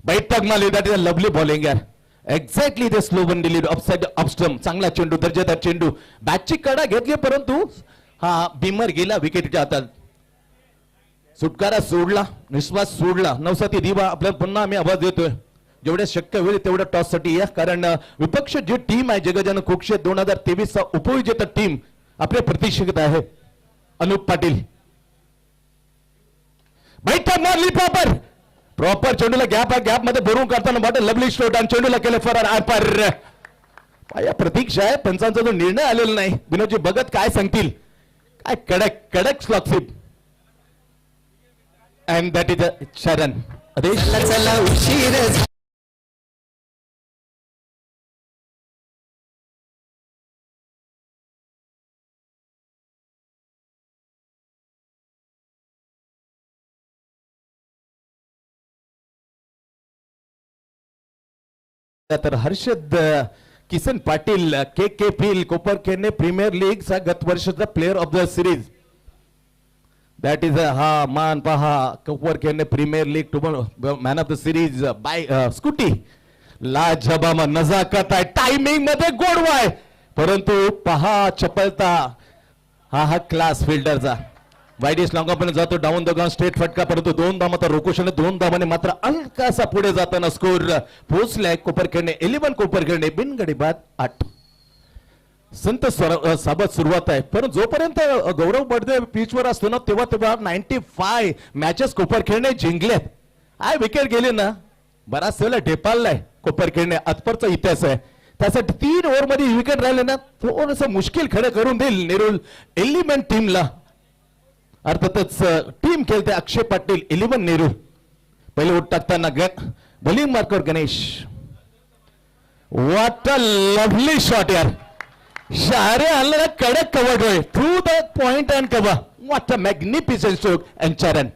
बैठक मारली that is a lovely bowling यार. Exactly the slow one delivery offside off stump. चांगला चेंडू दर्जेदार चेंडू बॅटची कडा घेतली परंतु हा बिमर गेला विकेटच्या हातात. सुटकारा सोडला निश्वास सोडला. नवसाती दिवा आपल्याला पुन्हा आम्ही आवाज देतोय जेवढे शक्य होईल तेवढ्या टॉस साठी या कारण विपक्ष जी टीम आहे जगजान खोक्षे 2023 चा उपविजेता टीम आपल्या प्रतीक्षेत आहे. अनुप पाटील बैठक मारली प्रॉपर चेंडूला गॅप आहे गॅप मध्ये भरून काढताना वाटत लवली शॉट आणि चेंडूला केले फरार आरपार. या प्रतीक्षा आहे पंचांचा जो निर्णय आलेला नाही. विनोदजी बघत काय सांगतील काय कडक कडक स्लॉकशिप अँड दॅट इज शरण आदेश. चला उशीर तर हर्षद किसन पाटील के पील कोपरखेडणे प्रीमियर लीग चा गत वर्षाचा player of the series. That is हा मान पहा Koparkhairane premier league man of the series by Scooty. लाजबाब नजाकत आहे टायमिंग मध्ये गोडवाय परंतु पहा चपलता हा क्लास फिल्डरचा. वाईडिस लॉंग पण जातो डाऊन द ग्राउंड स्ट्रेट फटका परंतु 2 धावा तर रोकोशने 2 धावाने मात्र हलकासा पुढे जाताना स्कोर पोहोचलाय कोपरखेडणे 11 कोपरखेडणे बिनगडी बाद 8. संत साबत सुरुवात आहे पण जोपर्यंत गौरव बडदे पिचवर असतो ना तेव्हा 95 मॅचेस कोपरखेडणे जिंकल्यात. आय विकेट गेले ना बराच वेळेला ढेपाळलाय कोपरखेडणे आजपर्यंतचा इतिहास आहे. त्यासाठी 3 ओव्हर मध्ये विकेट राहिले ना थोडस मुश्किल खडं करून देईल नेरुल एलिमेंट टीमला. अर्थातच टीम खेळते अक्षय पाटील 11 नेहरू. पहिले उठ टाकताना bowling marker Ganesh. What a lovely shot यार. शहारे आणलेला कडक कव्हर होय through the point and cover. What a magnificent stroke and चरण.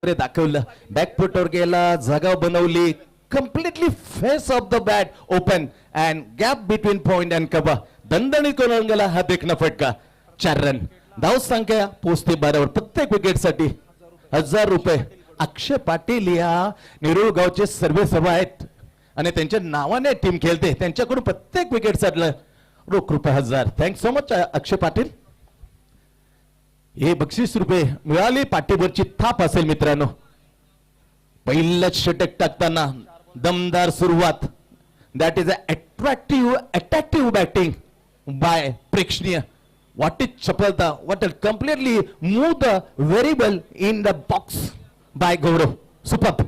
दाखवलं बॅकफुटवर गेला जागा बनवली completely face of the bat open and gap between point and cover. दणदणीत करून गेला हा देखना फटका. 4 रन. धाव संख्या पोचते 12 वर. प्रत्येक विकेट साठी 1000 रुपये. अक्षय पाटील या नेरुळ गावचे सर्व आहेत आणि त्यांच्या नावाने टीम खेळते. त्यांच्याकडून प्रत्येक विकेट साठी रोख रुपये 1000. थँक्स सो मच अक्षय पाटील. हे बक्षीस रुपये मिळाली पाठीवरची थाप असेल मित्रांनो. पहिलंच षटक टाकताना दमदार सुरुवात. That is attractive batting by प्रेक्षणीय. व्हॉट इज चपलता. What is completely move the very well in the box by Gaurav. Super.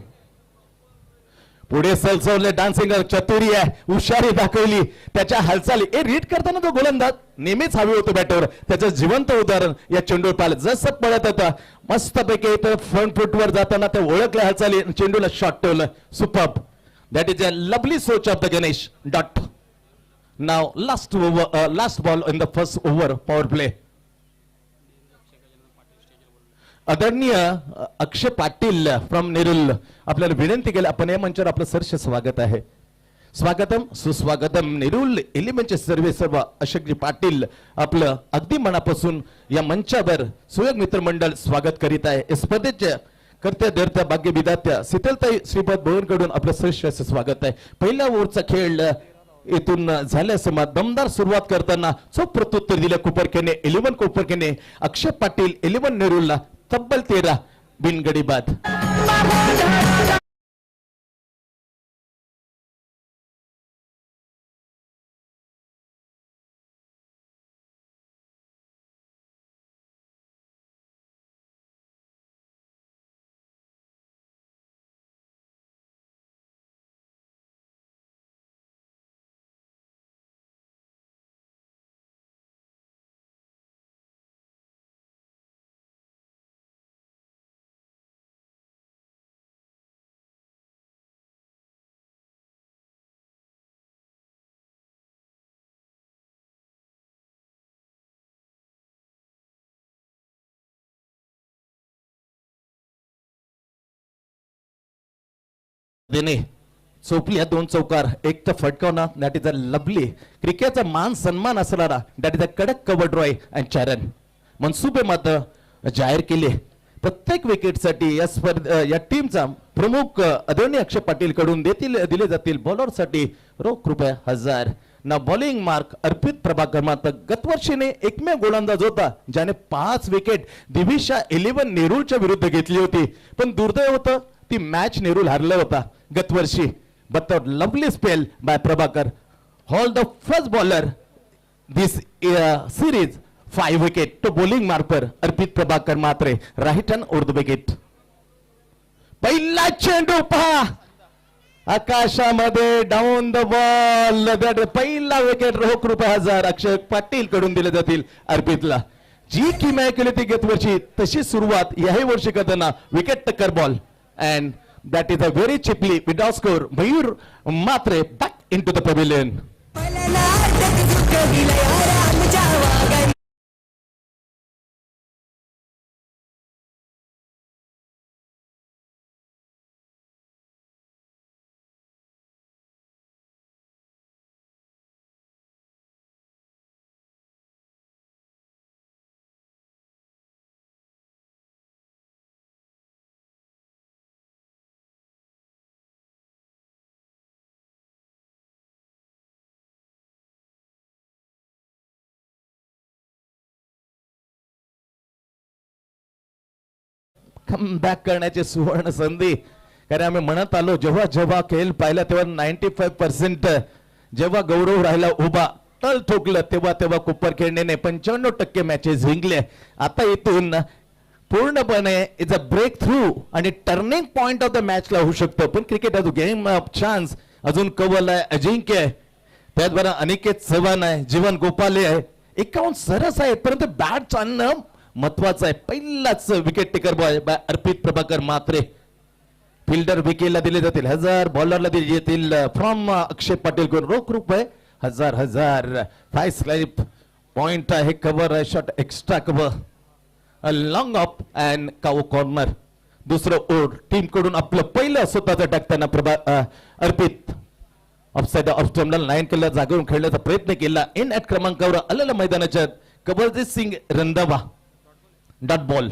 पुढे सलसवले डान्सिंग चतुरी आहे. हुशारी दाखवली. त्याच्या हालचाली रीड करताना तो गोलंदाज नेहमीच हवी होतो बॅटवर. त्याचं जिवंत उदाहरण या चेंडूवर पाहिलं. जसं पळत होता मस्तपैकी फ्रंट फुटवर जाताना ते ओळखल्या हालचाली चेंडूला शॉट ठेवलं. Super. That is a lovely सोच ऑफ द गणेश. डॉट. नाव last ball in the first over power play. आदरणीय अक्षय पाटील फ्रॉम नेरुल आपल्याला विनंती केली. आपण या मंचावर आपलं सहर्ष स्वागत आहे. स्वागतम सुस्वागतम. नेरुल एलिमेंटचे सर्व अशोकजी पाटील आपलं अगदी मनापासून या मंचावर सुयोग मित्र मंडळ स्वागत करीत आहे. स्पर्धेच्या करत्या धरत्या भाग्य विधात्या शीतलताई श्रीपद भवनकडून आपलं सहर्ष असं स्वागत आहे. पहिल्या ओव्हरचा खेळ इथून झाल्यासमा दमदार सुरुवात करताना चोख प्रत्युत्तर दिलं कुपरकेने. 11 कुपरकेने. अक्षय पाटील 11 नेरुलला तब्बल 13 बिनगडी बाद. देणे चोपली या 2 चौकार. एक तर फटकावना. That is a lovely. क्रिकेटचा मान सन्मान असणारा दॅट इज अ कडक कव्हर ड्रॉय अँड 4 रन. मनसुबे मात्र जाहीर केले. प्रत्येक विकेटसाठी या टीमचा प्रमुख आदरणीय अक्षय पाटील कडून दिले जातील. बॉलरसाठी रोख रुपये 1000. ना बॉलिंग मार्क अर्पित प्रभाकर मात्र गतवर्षीने एकमेव गोलंदाज होता ज्याने 5 विकेट दिविशा 11 नेरुळच्या विरुद्ध घेतली होती. पण दुर्दैव होतं ती मॅच नेरुल हारला होता गतवर्षी. But lovely spell by Prabhakar. All the first bowler this series 5 wicket तो बॉलिंग मार्क पर Arpit Prabhakar Mhatre. Right hand over the wicket. पहिला चेंडू पहा आकाशामध्ये डाऊन द बॉल. पहिला विकेट रोख रुपये 1000 अक्षय पाटील कडून दिले जातील अर्पितला. जी किमया केली ती गतवर्षी तशी सुरुवात याही वर्षी करताना विकेट टक्कर ball. And that is a very cheaply without score. Mayur Matre back into the pavilion. Come back करण्याची सुवर्ण संधी. कारण आम्ही म्हणत आलो जेव्हा जेव्हा खेळ पाहिला तेव्हा 95% जेव्हा गौरव राहिला उभा तल ठोकलं तेव्हा तेव्हा कुपर खेळण्याने 95% मॅचेस जिंकले. आता इथून पूर्णपणे इज अ ब्रेक थ्रू आणि turning point of the match ला होऊ शकतो. पण क्रिकेट अजून गेम ऑफ चान्स. अजून कवल आहे अजिंक्य आहे. त्याचबरोबर अनिकेत चव्हाण आहे. जीवन गोपाले आहे. 51 सरस आहे परंतु बॅट चालणं महत्वाचं आहे. पहिलाच विकेट टेकर बॉय बाय अर्पित प्रभाकर मात्रे. फिल्डर विकेटला दिले जातील 1000. बॉलरला दिले जातील फ्रॉम अक्षय पाटील कडून रोख रुपये 1000. 5 स्लाइप पॉइंट आहे. कव्हर आहे. Shot extra cover. Long of and cow corner. दुसरं ओव्हर टीम कडून आपलं पहिलं स्वतःचं टाकताना अर्पित ऑफसाइड ऑफस्टम्पला लाईन केला, जागेवरून खेळण्याचा प्रयत्न केला. इन ॲट क्रमांकावर आलेल्या मैदानाच्या कबलजीत सिंग रंधावा डॉट बॉल.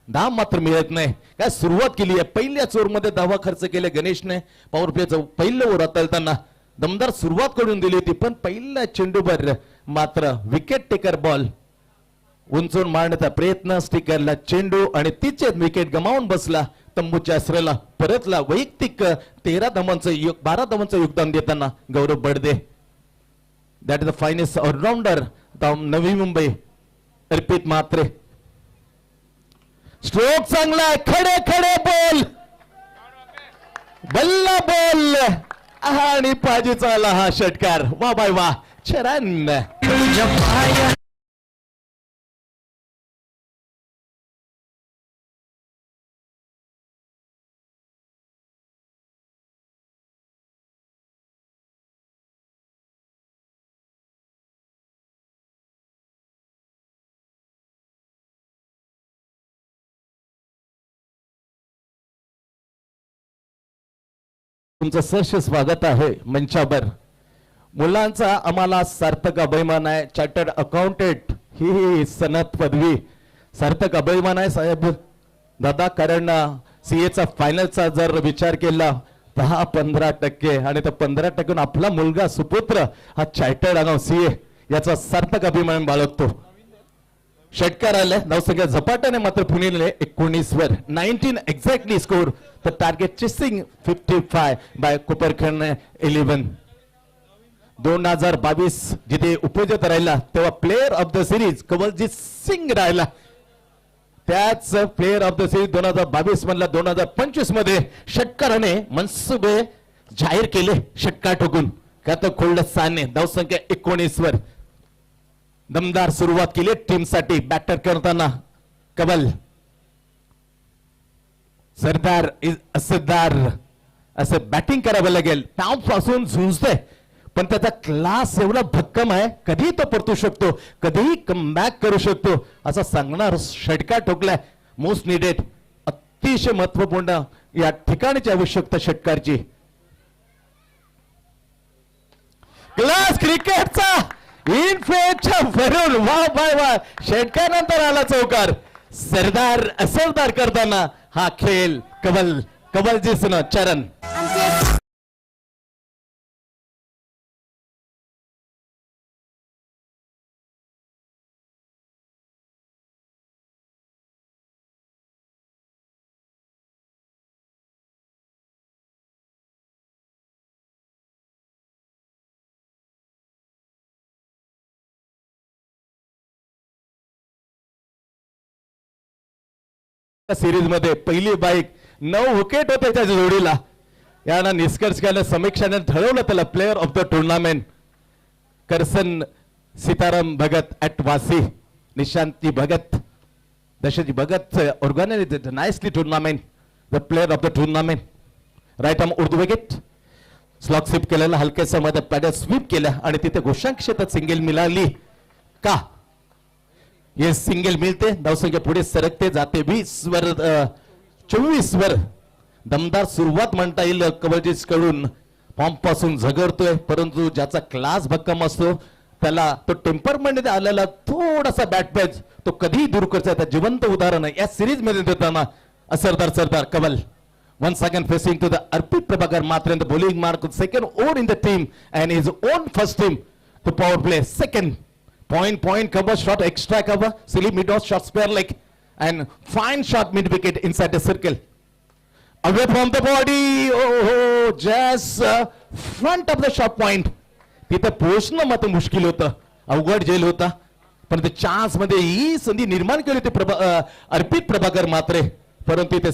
धाव मात्र मिळत नाही. काय सुरुवात केली आहे, पहिल्याच ओव्हरमध्ये धावा खर्च केले गणेशने. पॉवर प्लेचं पहिलं ओव्हर हाताळताना दमदार सुरुवात करून दिली होती, पण पहिल्या चेंडूवर मात्र विकेट टेकर बॉल उंचून मारण्याचा प्रयत्न, स्टिकरला चेंडू आणि तिचेच विकेट गमावून बसला. तंबूच्या आश्रयाला परतला. वैयक्तिक 12 धावांचं योगदान देताना Gaurav Badade. That is the finest allrounder Navi Mumbai Arpit Mhatre. Stroke चांगला आहे, खडे खडे बॉल, बल्ला बॉल आणि पाजीचा आला हा षटकार. वा बाय वा, छरान. तुमचं सहर्ष स्वागत आहे मंचावर. मुलांचा आम्हाला सार्थक अभिमान आहे. चार्टर्ड अकाउंटंट ही सनद पदवी सार्थक अभिमान आहे साहेब दादा. कारण सीएचा फायनलचा जर विचार केला 10-15% आणि त्या 15% आपला मुलगा सुपुत्र हा चार्टर्ड सीए याचा सार्थक अभिमान बाळगतो. षटकार आले, धावसंख्या झपाट्याने मात्र पुणेले 19 वर. 19 exactly score. The target chasing 55 by Koparkhairane 11. 2022 जिथे उपजत राहिला तेव्हा player of the series Kawaljeet Singh राहिला. त्याच प्लेअर ऑफ द सिरीज 2022 मधला 2025 मध्ये षटकाराने मनसुबे जाहीर केले. षटकार ठोकून का तर खोल्ड साने. धावसंख्या 19 वर. दमदार सुरुवात केली टीम साठी. बॅटर करताना कबल सरदार इज असदार असं बॅटिंग करावं लागेल. टॉप पासून झुंजते पण त्याचा क्लास एवढा भक्कम आहे, कधी तो परतू शकतो, कधीही कमबॅक करू शकतो असा सांगणार षटकार ठोकलाय. मोस्ट निडेड, अतिशय महत्वपूर्ण या ठिकाणची आवश्यकता षटकारची. क्लास क्रिकेटचा इनफेच्या भरून वा बाय वा. षटकानंतर आला चौकार. सरदार असरदार करताना हा खेळ कबलजीसन चरण. सिरीज मध्ये पहिली बाईक 9 विकेट होते त्याच्या जोडीला. यानं निष्कर्ष केला, समीक्षाने ठरवलं त्याला player of the tournament. Karsan Sitaram Bhagat at Vashi. Nishanti Bhagat, Dashrathi Bhagat organised nicely tournament. The player of the tournament. Right arm over wicket. Slog sweep केलेला, हलक्यासा मध्ये पॅडल स्वीप केला आणि तिथे घोषांक क्षेत्रात सिंगल मिळाली का. हे सिंगल मिळते. धावसंख्या पुढे सरकते जाते 20 वर 24 वर. दमदार सुरुवात म्हणता येईल कबड्डीज कडून. फॉर्म पासून झगडतोय परंतु ज्याचा क्लास भक्कम असतो त्याला तो टेम्परमेंट आलेला थोडासा बॅट पॅच तो कधीही दूर करता. जिवंत उदाहरण आहे या सिरीज मध्ये देताना असरदार सरदार कबल. once again facing to the Arpit Prabhakar Matre in the bowling mark, second over in the team and his own first team to power play. Second point cover shot, extra cover, silly mid off shot spare leg and fine shot mid wicket inside the circle. Away from the body, oh, just front of the shot point. तिथे पोहोचणं मात्र मुश्किल होतं, अवघड gel होता, पण ते chance मध्ये ही संधी निर्माण केली होती अर्पित प्रभाकर मात्रे, परंतु इथे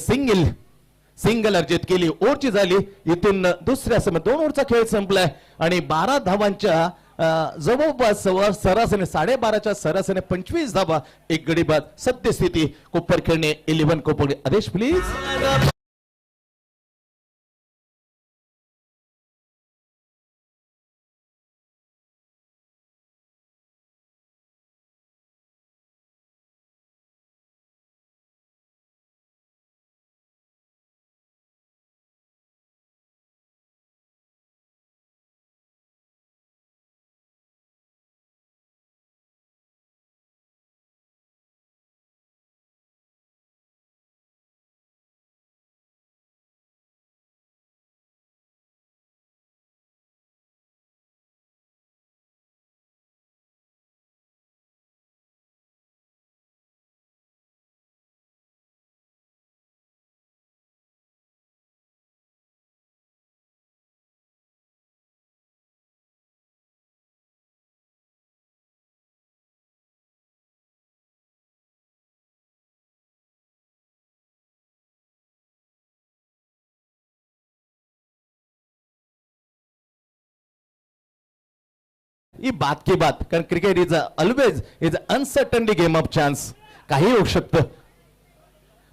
सिंगल अर्जित केली. ओव्हरची झाली. इथून दुसऱ्या समय 2 ओव्हरचा खेळ संपलाय आणि 12 धावांच्या जवळपास सरासरी 12.5च्या सरासरी 25 धावा, एक गडी बाद. सद्यस्थिती कोपरखेडणे 11 कोपरखेड. आदेश प्लीज. ही बात की बात, कारण cricket is always is uncertainly game of chance, काही होऊ शकतं.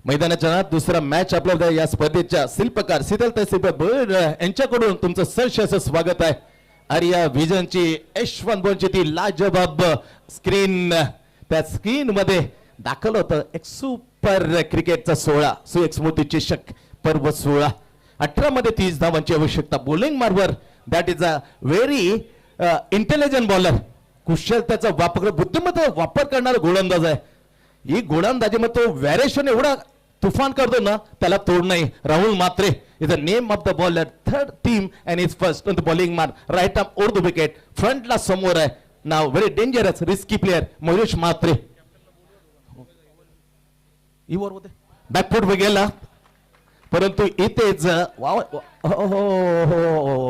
मैदानाच्या दुसरा मॅच आपल्या या स्पर्धेच्या शिल्पकार शीतलताई श्रीपद भोईर यांच्याकडून तुमचं सहर्ष असं स्वागत आहे. आर्या व्हिजनची यशवंत बोनची ती लाजवाब स्क्रीन, त्या स्क्रीन मध्ये दाखल होतं एक सुपर क्रिकेटचा 16 सुएक स्मृती चषक पर्व 16. 18 मध्ये 30 धावांची आवश्यकता. बॉलिंग मार्वर that is a very intelligent bowler, कुशलतेचा वापर, बुद्धिमत्ता वापर करणारा गोलंदाज आहे. ही गोलंदाजीमध्ये तो व्हेरिएशन एवढा तुफान करतो ना, त्याला तोड नाही. Rahul Mhatre is the name of the bowler, third team and is first on the bowling mark, right arm over the wicket, फ्रंटला समोर आहे. नाव very dangerous risky player Mayuresh Mhatre. Back foot गेला, परंतु इथेच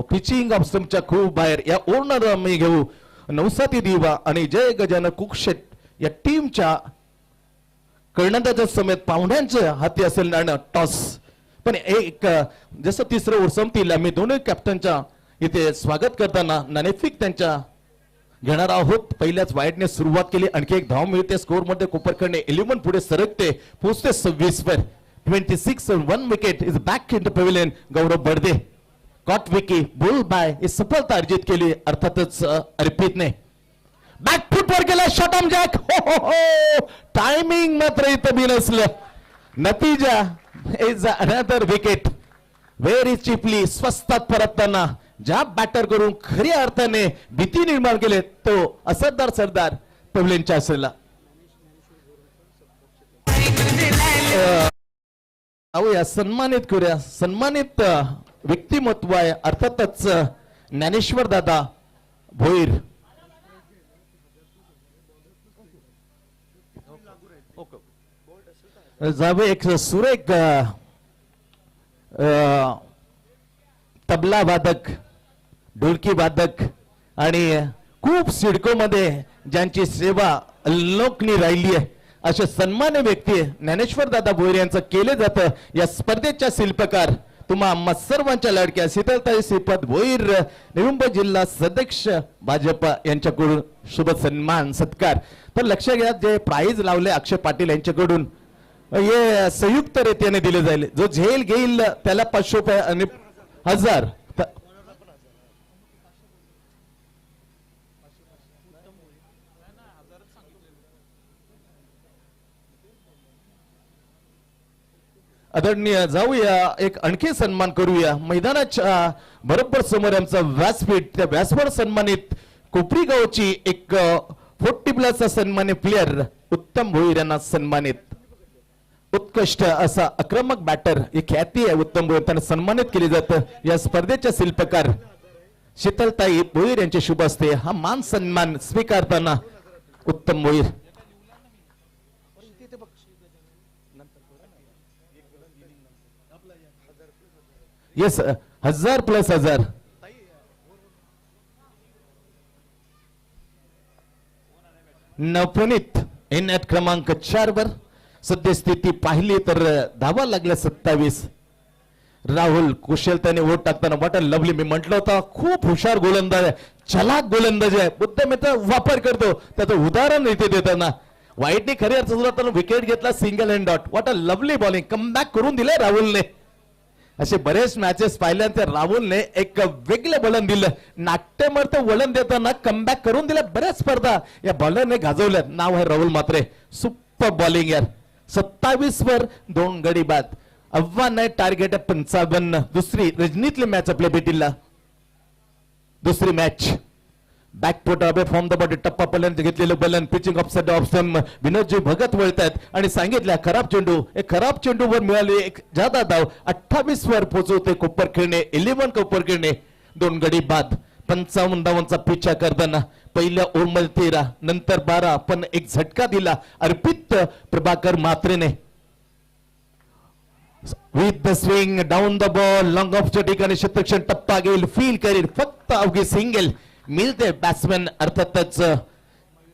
पिचिंग ऑफ स्टंपच्या खूप बाहेर या ओनर मी घेऊ नवसाती दिवा आणि जय गजानन कुकशेट या टीमच्या कर्णधाराच्या समेत पाहुण्यांच्या हाती असेल नाणं टॉस. पण एक जसं तिसरं ओव्हर संपतील आम्ही दोन्ही कॅप्टनच्या इथे स्वागत करताना नाणेफेक त्यांच्या घेणार आहोत. पहिल्याच वाईटने सुरुवात केली, आणखी एक धाव मिळते. स्कोर मध्ये कोपरखंडे 11 पुढे सरकते, पोहोचते 26 वर. 26 on 1 wicket is back in the pavilion. Gaurav Badde caught Vicky बुल बाय ही सफलता अर्जित केली अर्थातच अर्पितने. बॅकफूट वर गेला, शॉट ऑन जॅक. हो टायमिंग मात्र इथं बी नसलं. नतीजा is another wicket. Very cheaply स्वस्तात परतताना ज्या बॅटर करून खऱ्या अर्थाने भीती निर्माण केले तो असरदार सरदार पवलेनच्या असेल. या सन्मानित करूया, सन्मानित व्यक्तिमत्व आहे अर्थातच ज्ञानेश्वर दादा भोईर. जावे एक सुरेख तबला वादक, ढोलकी वादक आणि खूप सिडको मध्ये ज्यांची सेवा अलोकनी राहिली आहे असे सन्मान्य व्यक्ती ज्ञानेश्वर दादा भोईर यांचं केले जातं. या स्पर्धेच्या शिल्पकार तुम्हा सर्वांच्या लाडक्या शीतलताई श्रीपद भोईर निवंब जिल्हा सदस्य भाजप यांच्याकडून शुभ सन्मान सत्कार. तर लक्ष घ्या, जे प्राइज लावले अक्षय पाटील यांच्याकडून हे संयुक्त रीतीने दिले जाईल. जो झेल घेईल त्याला 500 रुपये आणि 1000. आदरणीय जाऊया, एक आणखी सन्मान करूया. मैदानाच्या बरोबर समोर आमचा व्यासपीठ, त्या व्यासवर सन्मानित कोपरी गावची एक 40+ सन्मानित प्लेयर उत्तम भोईर यांना सन्मानित. उत्कृष्ट असा आक्रमक बॅटर ही ख्याती आहे उत्तम भोईर, त्यांना सन्मानित केले जातं. या स्पर्धेच्या शिल्पकार शीतलताई भोईर यांचे शुभ असते. हा मान सन्मान स्वीकारताना उत्तम Bhoir. Yes 1000 + 1000. Navneet in at क्रमांक 4 वर सद्यस्थिती पाहिली तर धावा लागल्या 27. राहुल कुशलतेने वोट टाकताना वाट लवली. मी म्हटलं होतं खूप हुशार गोलंदाज आहे, चलाक गोलंदाज आहे, बुद्धिमत्ता वापर करतो. त्याचं उदाहरण इथे देताना वाईटने खरी अर्थ विकेट घेतला, सिंगल हँड डॉट. वाट अ लवली बॉलिंग, कमबॅक करून दिले राहुलने. असे बरेच मॅचेस पाहिल्यानंतर राहुलने एक वेगळं वळण दिलं, नाट्यमर्थ वळण देताना कमबॅक करून दिलं. बऱ्याच स्पर्धा या बॉलरने गाजवल्या. नाव आहे राहुल मात्रे. सुपर बॉलिंग यार. 27 वर 2 गडी बाद. आव्हान आहे टार्गेट आहे 55. दुसरी रजनीतली मॅच आपल्या भेटीला. दुसरी match back foot away from the body, टप्पा पलन घेतलेलं बलन, pitching off side off stump. Vinodji Bhagat वळतात आणि सांगितलं खराब चेंडू, एक खराब चेंडूवर मिळाली एक जादा धाव. 28 वर पोहोचवते कोपर खेळणे, 11 कोपर खेळणे, 2 गडी बाद. 55 धावांचा पिछा करताना पहिल्या ओव्हरमध्ये 13, नंतर 12, पण एक झटका दिला अर्पित प्रभाकर मात्रेने. With the swing down the ball, long ऑफच्या ठिकाणी शतरक्षण टप्पा घेईल, फील करेल, फक्त अवघी सिंगल मिळते. बॅट्समॅन अर्थातच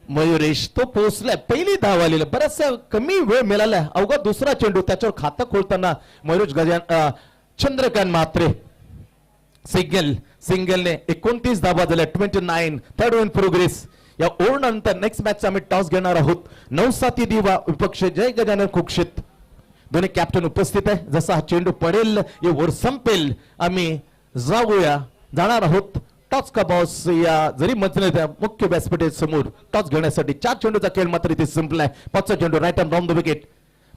मयुरेश तो पोहोचलाय. पहिली धाव आलेला, बराचसा कमी वेळ मिळाला. अवघा दुसरा चेंडू, त्याच्यावर खातं खोलताना मयुरेश चंद्रकांत म्हात्रे सिंगलने 29 धावा झाल्या. 29 थर्ड इन प्रोग्रेस. या ओव्हर नंतर नेक्स्ट मॅच आम्ही टॉस घेणार आहोत. 9-7 दिवा विपक्ष जय गजानन कुक्षित. दोन्ही कॅप्टन उपस्थित आहे. जसा हा चेंडू पडेल वर संपेल आम्ही जाणार आहोत टॉस का बॉस या जरी मजले मुख्य व्यासपीठे समोर टॉस घेण्यासाठी. 4 चेंडूचा खेळ मात्र इथे संपलाय. 5चा चेंडू right arm round the wicket.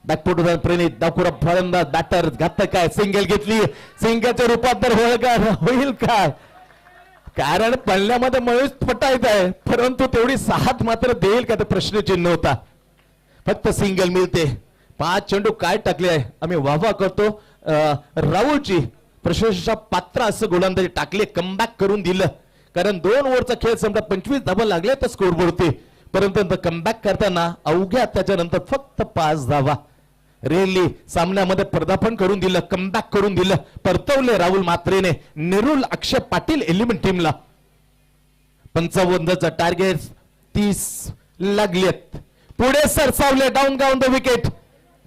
Back foot Pranit Dakura फलंदाज बॅटर घातक काय सिंगल घेतली. सिंगलच्या रूपांतर होईल काय कारण पडल्यामध्ये मयूस पटायचं आहे परंतु तेवढी साथ मात्र देईल का तर प्रश्नचिन्ह होता. फक्त सिंगल मिळते. 5 चेंडू काय टाकले आहे आम्ही वाहवा करतो. राहुलची प्रशंसा पात्र असं गोलंदाजी टाकले. कमबॅक करून दिलं कारण 2 ओव्हरचा खेळ समजा 25 धावा लागले तर स्कोरबोर्ड होते परंतु कमबॅक करताना अवघ्या त्याच्यानंतर फक्त 5 धावा. रेली सामन्यामध्ये पदार्पण करून दिलं. कमबॅक करून दिलं. परतवले राहुल मात्रेने. निरुल अक्षय पाटील एलिमेंट टीमला. 55चं टार्गेट 30 लागलेत. पुढे सरसावले down ground the wicket.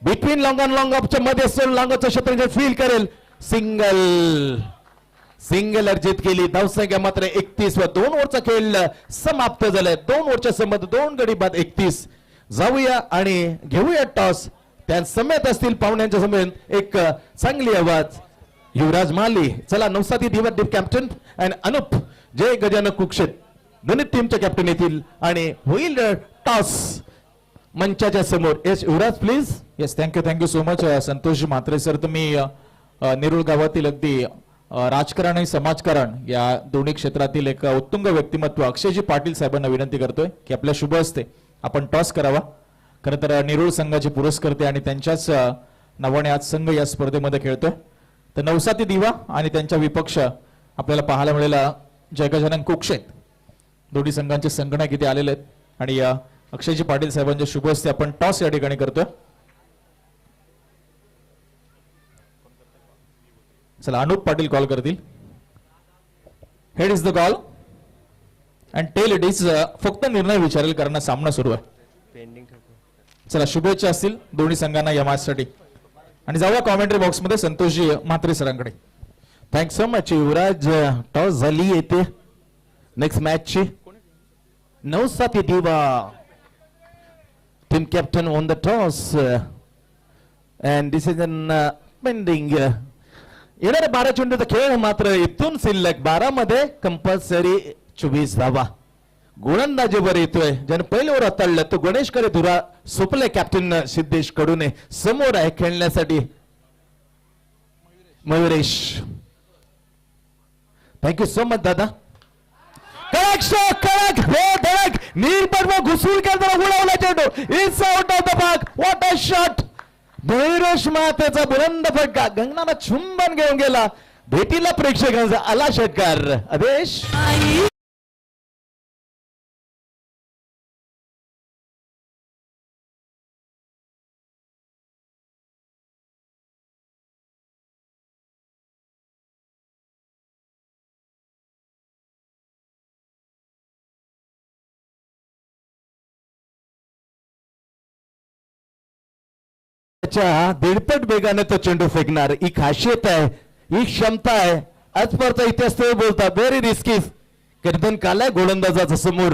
Between long and long ऑफच्या मध्ये सोल लॉंगचं क्षेत्र फील करेल. सिंगल अर्जित केली. धावसंख्या मात्र 31 व 2 ओव्हरचा खेळ समाप्त झालाय. 2 ओव्हरच्या संबंध 2 गडी बाद 31. जाऊया आणि घेऊया टॉस. त्या समेत असतील पाहुण्यांच्या समेत एक चांगली आवाज युवराज माली. चला 9-7 दिवा टीम कॅप्टन आणि अनुप जय गजानन कुक्षित दोन्ही टीमचे कॅप्टन येतील आणि होईल टॉस मंचाच्या समोर. Yes Yuvraj please. Yes thank you so much Santosh Mhatre sir. तुम्ही नेरूळ गावातील अगदी राजकारण आणि समाजकारण या दोन्ही क्षेत्रातील एक उत्तुंग व्यक्तिमत्व अक्षयजी पाटील साहेबांना विनंती करतोय की आपल्या शुभ हस्ते आपण टॉस करावा. खरं तर नेरूळ संघाचे पुरस्कर्ते आणि त्यांच्याच नावाने आज संघ या स्पर्धेमध्ये खेळतोय. तर 9-7 दिवा आणि त्यांच्या विपक्ष आपल्याला पाहायला मिळेला जय गजानन कुक्षित. दोन्ही संघांचे संगणक इथे आलेले आहेत आणि या अक्षयजी पाटील साहेबांच्या शुभ हस्ते आपण टॉस या ठिकाणी करतोय. चला अनुप पाटील कॉल करतील. Head is the call and tail it is. फक्त निर्णय विचारेल कारण सामना सुरू आहे. चला शुभेच्छा असतील दोन्ही संघांना या मॅचसाठी आणि जाऊया कॉमेंट्री बॉक्स मध्ये Santoshji Mhatre सरांकडे. Thanks so much युवराज. टॉस झाली येते नेक्स्ट मॅचची. 9-7 दिवा team captain on the toss and decision pending. येणारे 12 चेंडूचा खेळ मात्र इथून शिल्लक 12 मध्ये कंपल्सरी 24 धावा. गोलंदाजीवर येतोय ज्याने पहिले ओव्हर हाताळलं तो गणेश करे धुरा सोपले. कॅप्टन सिद्धेश कडूने समोर आहे खेळण्यासाठी मयुरेश. थँक्यू सो मच दादा. कडक हे धडक नीरपट घुसून केला उडवला चेंडू. It's out of the park. What a shot. Mayuresh मातेचा बुलंद फटका गंगनाला चुंबन घेऊन गेला. भेटीला प्रेक्षकांचा आला षटकार. आदेश दीडपट वेगाने तो चेंडू फेकणार ही खासियत आहे. ही क्षमता आहे. आजपर्यंत इतिहास ते बोलतात व्हेरी रिस्की. कीर्तन कालाय गोलंदाजाचा समोर.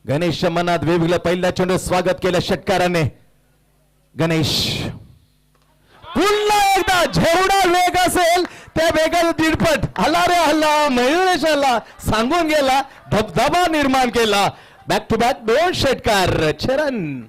गणेशच्या मनात वेगवेगळ्या पहिल्या चेंडू स्वागत केलं षटकाराने. गणेश पुन्हा एकदा जेवढा वेग असेल त्या वेगाने दीडपट हल्ला रे हल्ला. मयुरेश हल्ला सांगून गेला. धबधबा निर्माण केला. बॅक टू बॅक 2 षटकार. चरण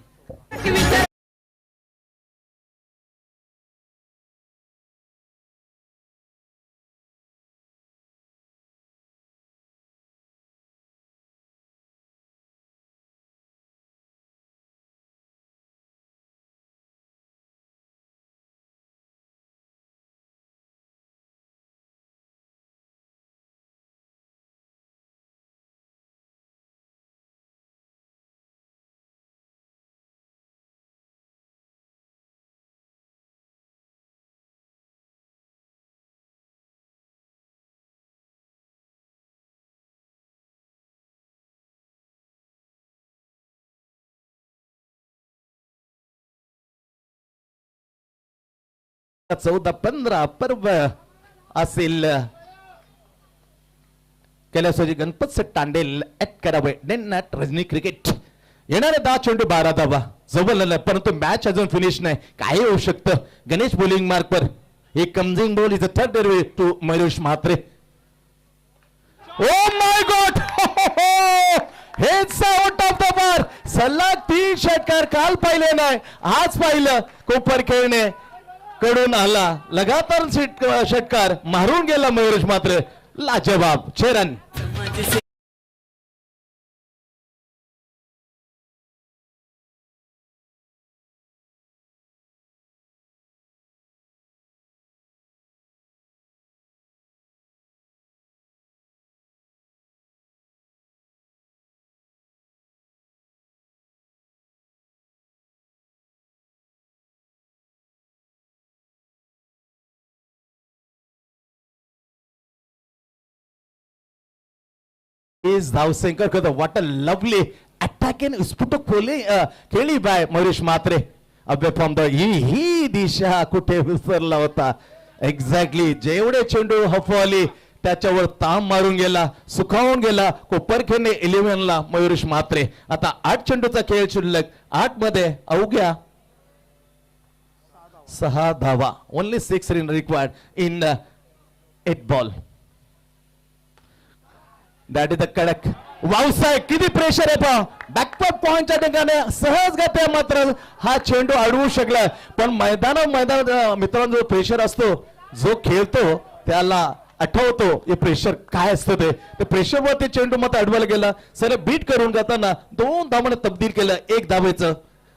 चौदा 15 पर्व असेल कैलासवासी गणपत तांडे ॲट करावे नेट रजनी क्रिकेट येणारे 10 चेंडू 12 धावा जवळ परंतु मॅच अजून फिनिश नाही काय होऊ शकतं गणेश बॉलिंग मार्क पर एक coming ball is a third derivative to Mayuresh Mhatre oh my god हेच आउट ऑफ द बार सलग 3 षटकार काल पाहिले नाही आज पाहिलं कोपर खेळणे कडून आला लगातार षटकार मारून गेला मयुरेश म्हात्रे लाजवाब 6 रन is धावसंकर करतो what a lovely attack in स्फुटक खेळी बाय मयुरेश म्हात्रे अभ्य फ्रॉम द ही दिशा कुठे विसरला होता एक्झॅक्टली जेवढे चेंडू हफवली त्याच्यावर ताम मारून गेला सुखावून गेला कोपरखेडणे 11 ला मयुरेश म्हात्रे आता 8 चेंडूचा खेळ शिल्लक 8 मध्ये अवघ्या 6 धावा only 6 run required in 8 ball that is the कडक वावसाहेब किती प्रेशर आहे पहा बॅकवर्ड पॉइंटच्या ठिकाणी सहजगत्या मात्र हा चेंडू अडवू शकला पण मैदान मित्रांनो जो प्रेशर असतो जो खेळतो त्याला आठवतो हे प्रेशर काय असतं ते प्रेशरवर ते चेंडू मात्र अडवायला गेला सर बीट करून जाताना 2 धावांना तब्दील केलं 1 धावेचं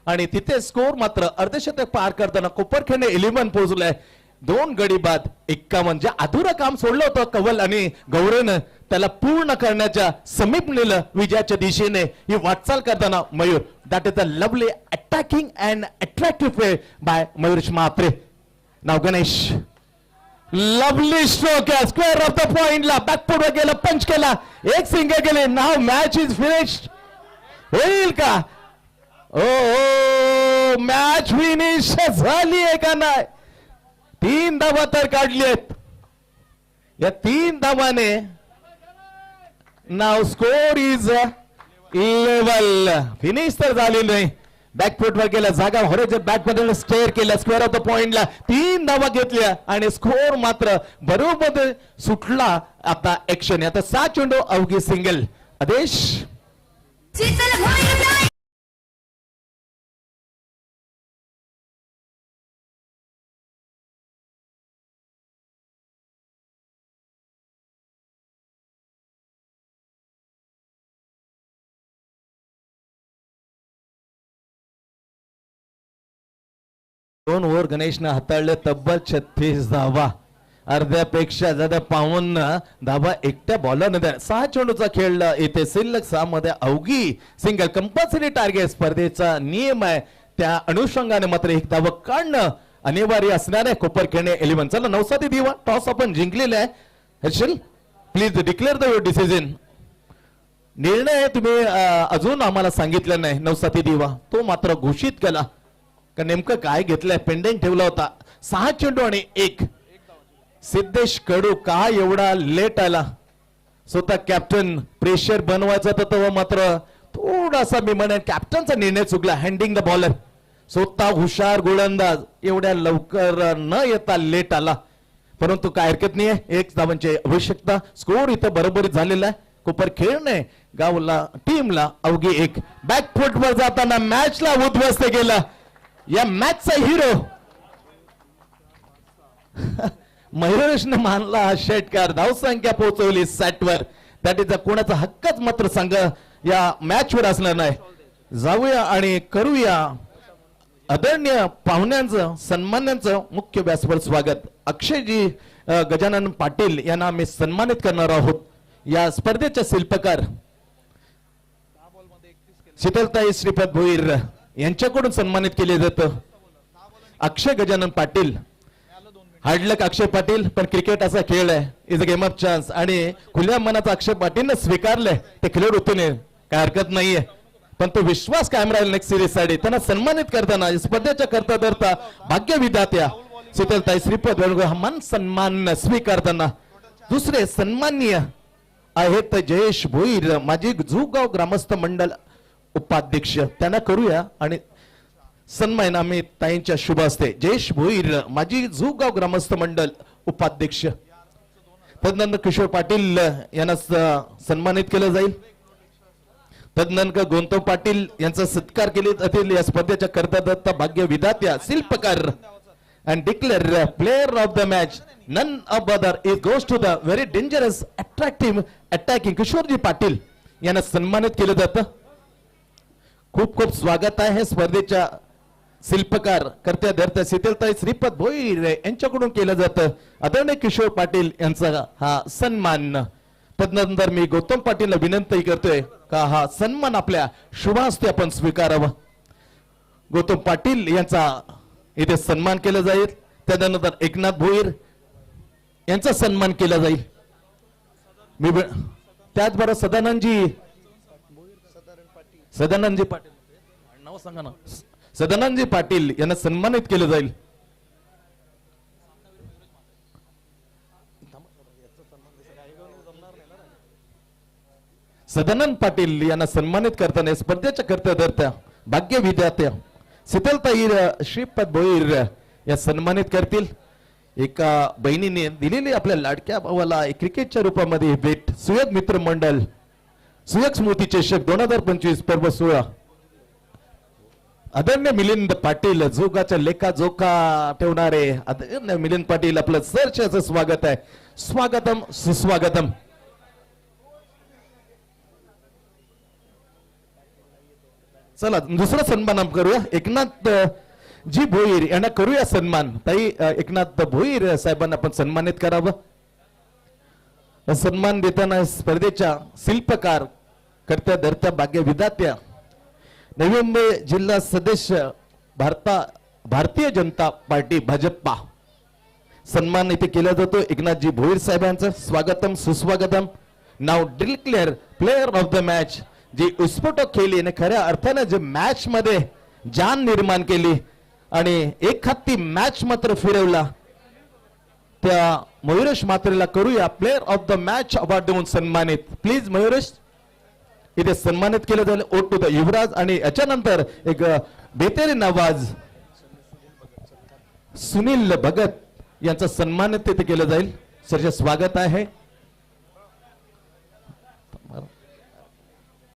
आणि तिथे स्कोर मात्र अर्धशतक पार करताना कोपरखेडणे 11 पोहोचलाय 2 गडी बाद 51 म्हणजे अधुरं काम सोडलं होतं कवल आणि गौरवनं त्याला पूर्ण करण्याच्या समीप नेलं विजयाच्या दिशेने ही वाटचाल करताना Mayur that is a lovely attacking and attractive play by Mayuresh Mhatre now Ganesh lovely stroke square of the पॉइंटला बॅकफुटवर गेला पंच केला एक सिंगल गेले नाव मॅच इज फिनिश्ड होईल का ओ मॅच फिनिश झाली आहे का नाही 3 धावा तर काढली आहेत या 3 धावाने नाव स्कोर इज लेवल फिनिश तर झाली नाही बॅकफुटवर गेला जागा होरेच्या बॅट मध्ये स्टेअर केला स्क्वेअर ऑफ द पॉइंटला 3 धावा घेतल्या आणि स्कोर मात्र बरोबर सुटला आता ऍक्शन आता 7 चेंडू अवघी सिंगल आदेश दोन ओव्हर गणेशनं हाताळले तब्बल 36 धावा अर्ध्यापेक्षा ज्यादा 52 धावा एकट्या बॉलरने 6 चेंडूचा खेळ येथे शिल्लक 6 मध्ये अवघी सिंगल कंपल्सरी टार्गेट स्पर्धेचा नियम आहे त्या अनुषंगाने मात्र 1 धावा काढणं अनिवार्य असणार आहे कोपरखेडणे 11 चला 9 दिवा टॉस आपण जिंकलेला आहे Harshal please declare the your decision निर्णय तुम्ही अजून आम्हाला सांगितलं नाही 9 दिवा तो मात्र घोषित केला का नेमकं काय घेतलंय पेंडिंग ठेवला होता 6 चेंडू आणि 1 सिद्धेश कडू का एवढा लेट आला स्वतः कॅप्टन प्रेशर बनवायचा तर तो मात्र थोडासा मी म्हणेन कॅप्टनचा निर्णय चुकला हँडिंग द बॉलर स्वतः हुशार गोलंदाज एवढ्या लवकर न येता लेट आला परंतु काय हरकत नाहीये 1 धावांची आवश्यकता स्कोर इथं बरोबरीत झालेला आहे कोपरखेडणे गावला टीमला अवघी 1 बॅकफुटवर जाताना मॅचला उद्ध्वस्त केला या मॅचचा हिरो मयुरेशने मानला हा षटकार धावसंख्या पोहोचवली 60 वर दॅट इज कोणाचा हक्कच मात्र संघ या मॅच वर असणार नाही जाऊया आणि करूया आदरणीय पाहुण्यांचं सन्मान्यांचं मुख्य व्यासपीठावर स्वागत अक्षयजी गजानन पाटील यांना आम्ही सन्मानित करणार आहोत या स्पर्धेच्या शिल्पकार शीतलताई श्रीपद भोईर यांच्याकडून सन्मानित केले जातं अक्षय गजानन पाटील हार्डलक अक्षय पाटील पण क्रिकेट असा खेळ आहे is a game of chance आणि खुल्या मनाचा अक्षय पाटीलने स्वीकारलंय ते खेळाडू होते काय हरकत नाहीये पण तो विश्वास कायम राहील नेक्स्ट सिरीज साठी त्यांना सन्मानित करताना स्पर्धेच्या करता धरता भाग्य विधात्या शीतलताई श्रीपद हा मान सन्मान स्वीकारताना दुसरे सन्माननीय आहेत जयेश भोईर, माजी जुगाव ग्रामस्थ मंडळ उपाध्यक्ष. त्यांना करूया आणि सन्मान आम्ही ताईंच्या शुभ हस्ते. जयेश भोईर, माजी जुगाव ग्रामस्थ मंडळ उपाध्यक्ष. तदनंतर किशोर पाटील यांना सन्मानित केलं जाईल. तदनंतर गौतम पाटील यांचा सत्कार केले जातील. या स्पर्धेच्या कर्तदत्त भाग्य विधात्या शिल्पकार and declare player of the match none other it goes to the very dangerous attractive attacking Kishorji Patil यांना सन्मानित केलं जातं. खूप खूप स्वागत आहे. स्पर्धेच्या शिल्पकार कर्त्या धर्त्या शीतलताई श्रीपद भोईर यांच्याकडून केलं जातं. आदरणीय किशोर पाटील यांचा हा सन्मान. तदनंतर मी गौतम पाटीलला विनंती करतोय का हा सन्मान आपल्या शुभास्ते आपण स्वीकारावा. गौतम पाटील यांचा इथे सन्मान केला जाईल. त्यानंतर एकनाथ भोईर यांचा सन्मान केला जाईल. मी त्याचबरोबर सदानंदजी पाटील नाव सांगा ना. सदानंदजी पाटील यांना सन्मानित केलं जाईल. सदानंद पाटील यांना सन्मानित करताना स्पर्धेच्या कर्त्या धर्त्या भाग्य विद्यार्थ्या शीतलताई श्रीपद भोईर या सन्मानित करतील. एका बहिणीने दिलेली आपल्या लाडक्या भावाला क्रिकेटच्या रूपामध्ये भेट. सुयोग मित्र मंडळ सुयोग स्मृती चषक 2025 पर्व 16. आदरणीय मिलिंद पाटील जोगाच्या लेखा जोखा ठेवणारे आदरणीय मिलिंद पाटील आपलं सरचं स्वागत आहे. स्वागतम सुस्वागतम. चला दुसरा सन्मान करूया. एकनाथ जी भोईर यांना करूया सन्मान. ताई एकनाथ भोईर साहेबांना आपण सन्मानित करावं. सन्मान देताना स्पर्धेच्या शिल्पकार कर्त्या धर्त्या भाग्य विधात्या नवी मुंबई जिल्हा सदस्य भारतीय जनता पार्टी भाजपा सन्मान इथे केला जातो. एकनाथजी भोईर साहेबांचं स्वागतम सुस्वागतम. नाव declare player of the match जी उत्स्फोटक केली आणि खऱ्या अर्थाने जे मॅच मध्ये जान निर्माण केली आणि एक हाती मॅच मात्र फिरवला त्या मयुरेश मात्रेला करूया player of the match award देऊन सन्मानित. प्लीज मयुरेश इथे सन्मानित केलं जाईल. ओ टू द युवराज आणि याच्यानंतर एक बेहतरीन आवाज सुनील भगत यांचा सन्मानित तिथे केलं जाईल. सरचे स्वागत आहे.